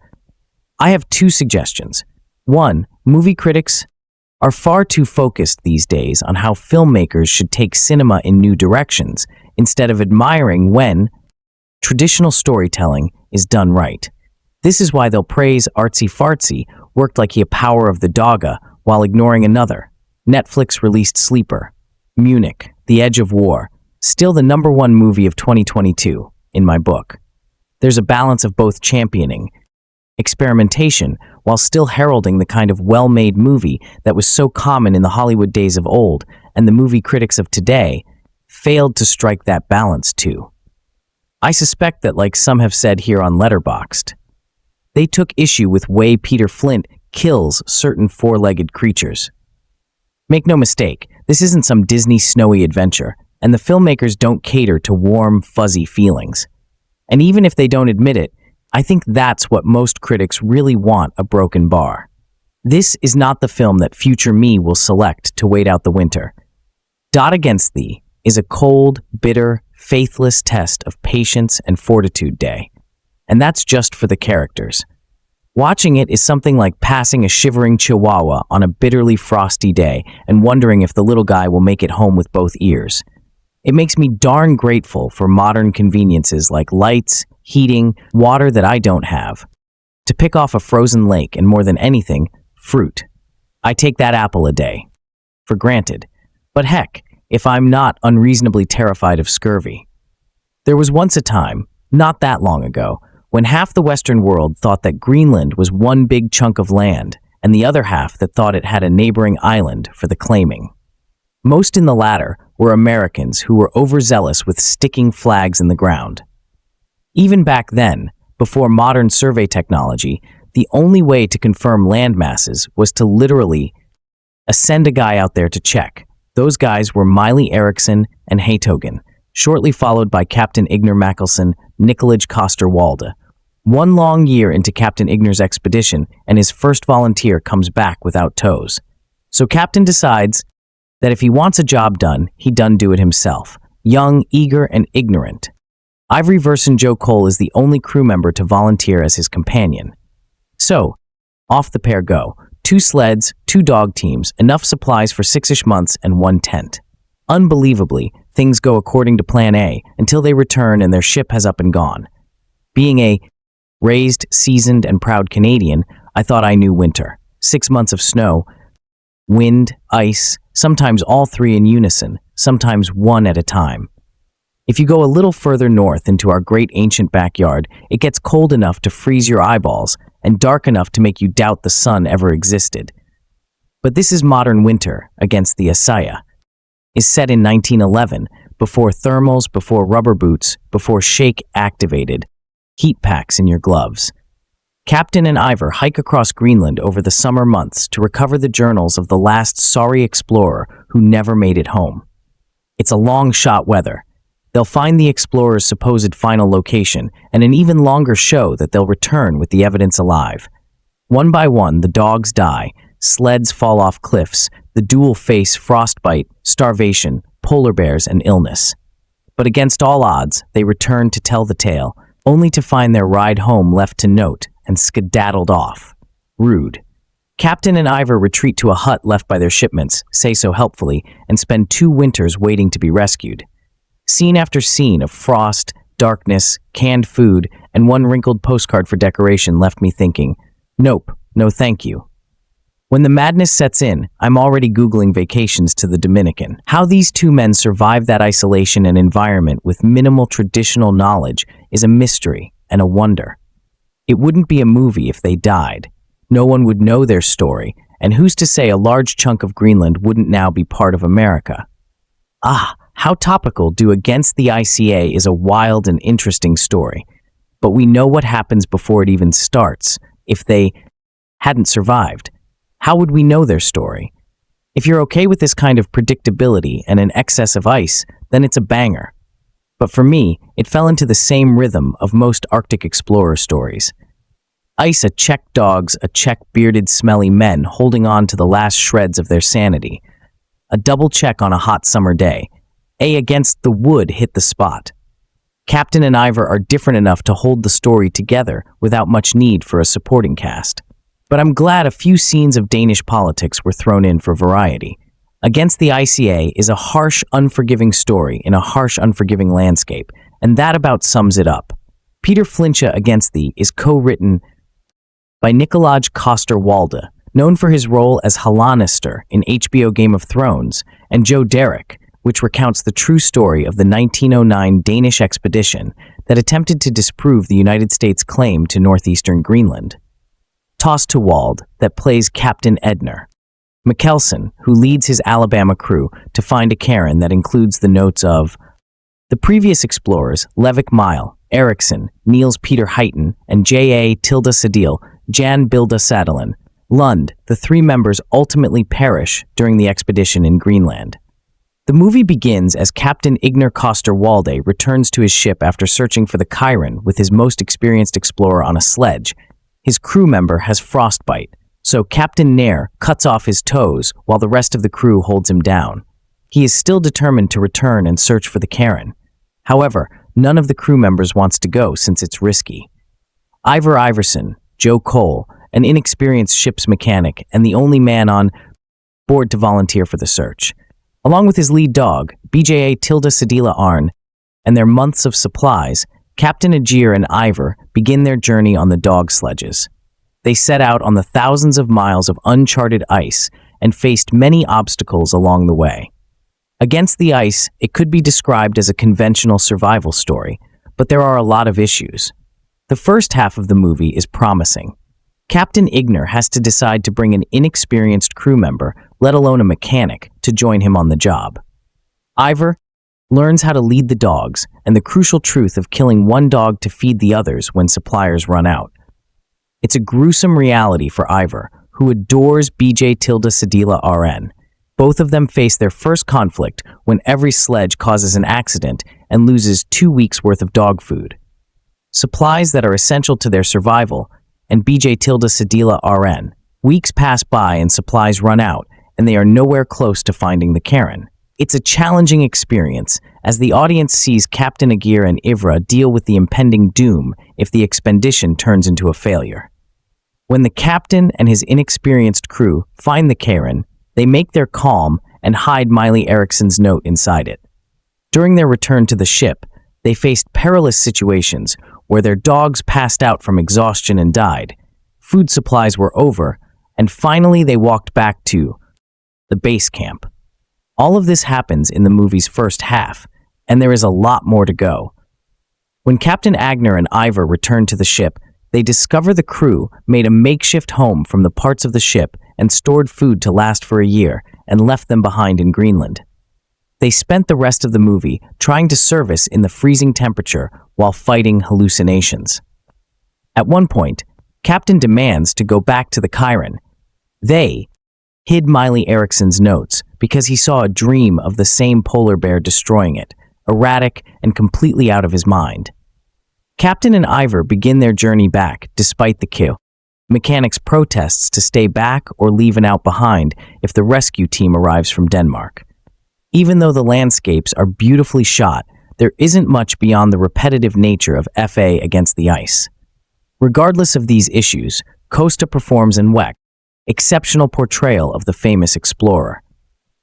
I have two suggestions. One, movie critics are far too focused these days on how filmmakers should take cinema in new directions instead of admiring when traditional storytelling is done right. This is why they'll praise Artsy Fartsy worked like a Power of the Dogga while ignoring another. Netflix released Sleeper, Munich, The Edge of War, still the #1 movie of 2022 in my book. There's a balance of both championing experimentation while still heralding the kind of well-made movie that was so common in the Hollywood days of old, and the movie critics of today failed to strike that balance too. I suspect that, like some have said here on Letterboxd, they took issue with way Peter Flinth kills certain four-legged creatures. Make no mistake, this isn't some Disney snowy adventure, and the filmmakers don't cater to warm, fuzzy feelings. And even if they don't admit it, I think that's what most critics really want a broken bar. This is not the film that future me will select to wait out the winter. Dot Against Thee is a cold, bitter, faithless test of patience and fortitude day. And that's just for the characters. Watching it is something like passing a shivering chihuahua on a bitterly frosty day and wondering if the little guy will make it home with both ears. It makes me darn grateful for modern conveniences like lights, heating, water that I don't have, to pick off a frozen lake, and more than anything, fruit. I take that apple a day for granted. But heck, if I'm not unreasonably terrified of scurvy. There was once a time, not that long ago, when half the Western world thought that Greenland was one big chunk of land, and the other half that thought it had a neighboring island for the claiming. Most in the latter were Americans who were overzealous with sticking flags in the ground. Even back then, before modern survey technology, the only way to confirm land masses was to literally send a guy out there to check. Those guys were Miley Eriksson and Haytogen, shortly followed by Captain Ignor Mackelson, Nikolaj Coster-Waldau. One long year into Captain Ignor's expedition, and his first volunteer comes back without toes. So Captain decides that if he wants a job done, he done do it himself. Young, eager, and ignorant. Ivory Verson Joe Cole is the only crew member to volunteer as his companion. So, off the pair go. 2 sleds, 2 dog teams, enough supplies for 6-ish months, and 1 tent. Unbelievably, things go according to Plan A until they return and their ship has up and gone. Being a raised, seasoned, and proud Canadian, I thought I knew winter. 6 months of snow, wind, ice, sometimes all 3 in unison, sometimes 1 at a time. If you go a little further north into our great ancient backyard, it gets cold enough to freeze your eyeballs and dark enough to make you doubt the sun ever existed. But this is modern winter against the Asaya. Is set in 1911, before thermals, before rubber boots, before shake-activated heat packs in your gloves. Captain and Ivor hike across Greenland over the summer months to recover the journals of the last sorry explorer who never made it home. It's a long shot weather. They'll find the explorer's supposed final location, and an even longer show that they'll return with the evidence alive. One by one, the dogs die, sleds fall off cliffs, the duel face frostbite, starvation, polar bears, and illness. But against all odds, they return to tell the tale, only to find their ride home left to note and skedaddled off. Rude. Captain and Ivor retreat to a hut left by their shipmates, say so helpfully, and spend 2 winters waiting to be rescued. Scene after scene of frost, darkness, canned food, and 1 wrinkled postcard for decoration left me thinking, nope, no thank you. When the madness sets in, I'm already Googling vacations to the Dominican. How these 2 men survive that isolation and environment with minimal traditional knowledge is a mystery and a wonder. It wouldn't be a movie if they died. No one would know their story, and who's to say a large chunk of Greenland wouldn't now be part of America? Ah, how topical do Against the ICA is a wild and interesting story. But we know what happens before it even starts. If they hadn't survived, how would we know their story? If you're okay with this kind of predictability and an excess of ice, then it's a banger. But for me, it fell into the same rhythm of most Arctic explorer stories. Ice a check dogs, a check bearded smelly men holding on to the last shreds of their sanity. A double check on a hot summer day. A against the wood hit the spot. Captain and Ivor are different enough to hold the story together without much need for a supporting cast. But I'm glad a few scenes of Danish politics were thrown in for variety. Against the ICA is a harsh, unforgiving story in a harsh, unforgiving landscape, and that about sums it up. Peter Flinth Against Thee is co-written by Nikolaj Coster-Waldau, known for his role as Halanister in HBO Game of Thrones, and Joe Derrick, which recounts the true story of the 1909 Danish expedition that attempted to disprove the United States' claim to northeastern Greenland. Toss to Wald, that plays Captain Edner. Mikkelsen, who leads his Alabama crew to find a cairn that includes the notes of the previous explorers, Levick Mile, Eriksson, Niels Peter Heighten, and J.A. Tilda Sadil, Jan Bilda Sadelen. Lund, the 3 members ultimately perish during the expedition in Greenland. The movie begins as Captain Ignor Coster-Waldau returns to his ship after searching for the Chiron with his most experienced explorer on a sledge. His crew member has frostbite, so Captain Nair cuts off his toes while the rest of the crew holds him down. He is still determined to return and search for the cairn. However, none of the crew members wants to go since it's risky. Ivor Iverson, Joe Cole, an inexperienced ship's mechanic and the only man on board to volunteer for the search. Along with his lead dog, BJA Tilda Sedila Arn, and their months of supplies, Captain Ajir and Ivor begin their journey on the dog sledges. They set out on the thousands of miles of uncharted ice and faced many obstacles along the way. Against the ice, it could be described as a conventional survival story, but there are a lot of issues. The first half of the movie is promising. Captain Igner has to decide to bring an inexperienced crew member, let alone a mechanic, to join him on the job. Ivar learns how to lead the dogs and the crucial truth of killing one dog to feed the others when suppliers run out. It's a gruesome reality for Ivar, who adores BJ Tilda Sedila RN. Both of them face their first conflict when every sledge causes an accident and loses 2 weeks' worth of dog food. Supplies that are essential to their survival, and BJ Tilda Sedila RN. Weeks pass by and supplies run out, and they are nowhere close to finding the Karen. It's a challenging experience, as the audience sees Captain Agir and Ivra deal with the impending doom if the expedition turns into a failure. When the captain and his inexperienced crew find the Karen, they make their calm and hide Miley Eriksson's note inside it. During their return to the ship, they faced perilous situations where their dogs passed out from exhaustion and died, food supplies were over, and finally they walked back to the base camp. All of this happens in the movie's first half, and there is a lot more to go. When Captain Agner and Ivar return to the ship, they discover the crew made a makeshift home from the parts of the ship and stored food to last for a year and left them behind in Greenland. They spent the rest of the movie trying to service in the freezing temperature while fighting hallucinations. At one point, Captain demands to go back to the Chiron. They hid Miley Eriksson's notes because he saw a dream of the same polar bear destroying it, erratic and completely out of his mind. Captain and Ivar begin their journey back despite the queue. Mechanics protests to stay back or leave an out behind if the rescue team arrives from Denmark. Even though the landscapes are beautifully shot, there isn't much beyond the repetitive nature of FA against the ice. Regardless of these issues, Costa performs in WEC, exceptional portrayal of the famous explorer.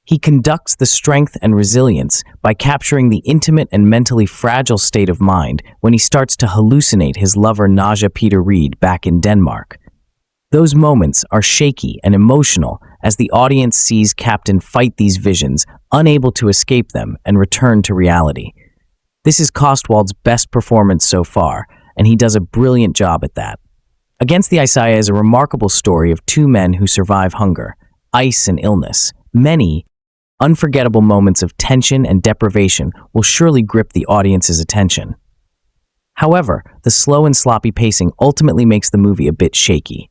He conducts the strength and resilience by capturing the intimate and mentally fragile state of mind when he starts to hallucinate his lover Naja Peter Reed back in Denmark. Those moments are shaky and emotional as the audience sees Captain fight these visions, unable to escape them and return to reality. This is Coster-Waldau's best performance so far, and he does a brilliant job at that. Against the Ice is a remarkable story of two men who survive hunger, ice, and illness. Many unforgettable moments of tension and deprivation will surely grip the audience's attention. However, the slow and sloppy pacing ultimately makes the movie a bit shaky.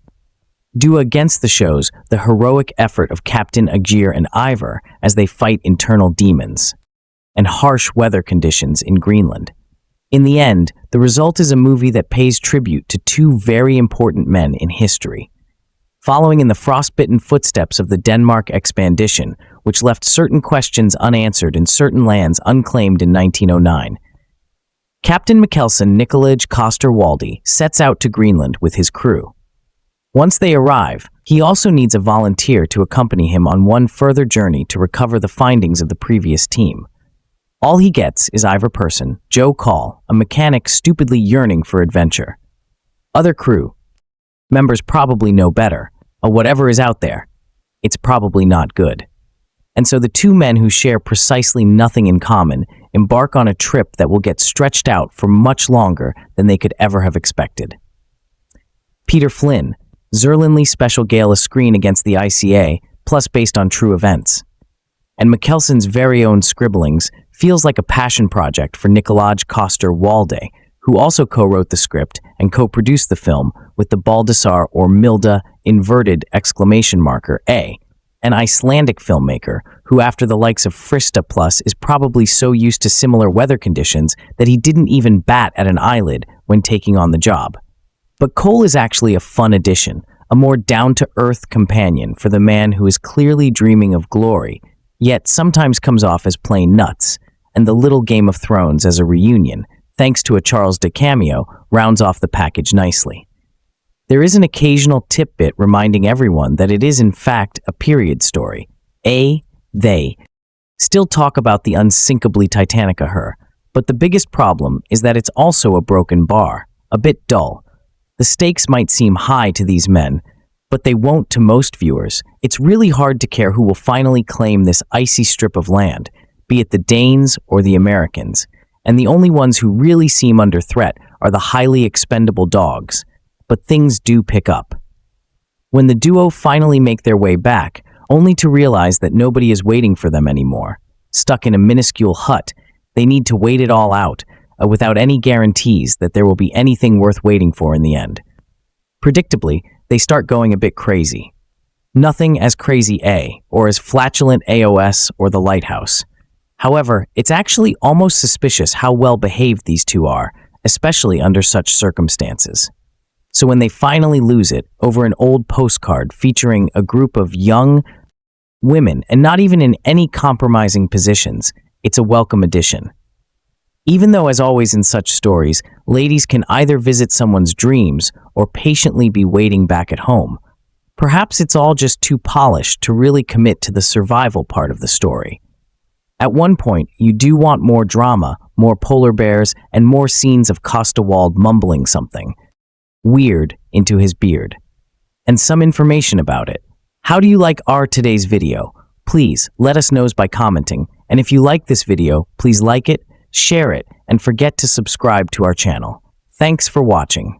Due against the shows the heroic effort of Captain Agir and Ivar as they fight internal demons and harsh weather conditions in Greenland. In the end, the result is a movie that pays tribute to two very important men in history. Following in the frostbitten footsteps of the Denmark expedition, which left certain questions unanswered and certain lands unclaimed in 1909. Captain Nikolaj Coster-Waldau sets out to Greenland with his crew. Once they arrive, he also needs a volunteer to accompany him on one further journey to recover the findings of the previous team. All he gets is Ivar Persson, Joe Call, a mechanic stupidly yearning for adventure. Other crew members probably know better. Whatever is out there, it's probably not good. And so the two men who share precisely nothing in common embark on a trip that will get stretched out for much longer than they could ever have expected. Peter Flynn, Zerlinley Special Gale a screen against the ICA, plus based on true events. And Mikkelson's very own scribblings feels like a passion project for Nikolaj Coster-Waldau, who also co-wrote the script and co-produced the film with the Baltasar or Milda inverted exclamation marker A, an Icelandic filmmaker who, after the likes of Frista Plus, is probably so used to similar weather conditions that he didn't even bat at an eyelid when taking on the job. But Cole is actually a fun addition, a more down-to-earth companion for the man who is clearly dreaming of glory, yet sometimes comes off as plain nuts, and the little Game of Thrones as a reunion, thanks to a Charles de cameo, rounds off the package nicely. There is an occasional tidbit reminding everyone that it is in fact a period story. They still talk about the unsinkably Titanica her, but the biggest problem is that it's also a broken bar, a bit dull. The stakes might seem high to these men, but they won't to most viewers. It's really hard to care who will finally claim this icy strip of land, be it the Danes or the Americans, and the only ones who really seem under threat are the highly expendable dogs. But things do pick up. When the duo finally make their way back, only to realize that nobody is waiting for them anymore. Stuck in a minuscule hut, they need to wait it all out, without any guarantees that there will be anything worth waiting for in the end. Predictably, they start going a bit crazy. Nothing as crazy or as flatulent AOS or the lighthouse. However, it's actually almost suspicious how well behaved these two are, especially under such circumstances. So when they finally lose it over an old postcard featuring a group of young women and not even in any compromising positions, it's a welcome addition. Even though, as always in such stories, ladies can either visit someone's dreams or patiently be waiting back at home, perhaps it's all just too polished to really commit to the survival part of the story. At one point, you do want more drama, more polar bears, and more scenes of Coster-Waldau mumbling something weird into his beard, and some information about it. How do you like our today's video? Please let us know by commenting, and if you like this video, please like it, share it, and forget to subscribe to our channel. Thanks for watching.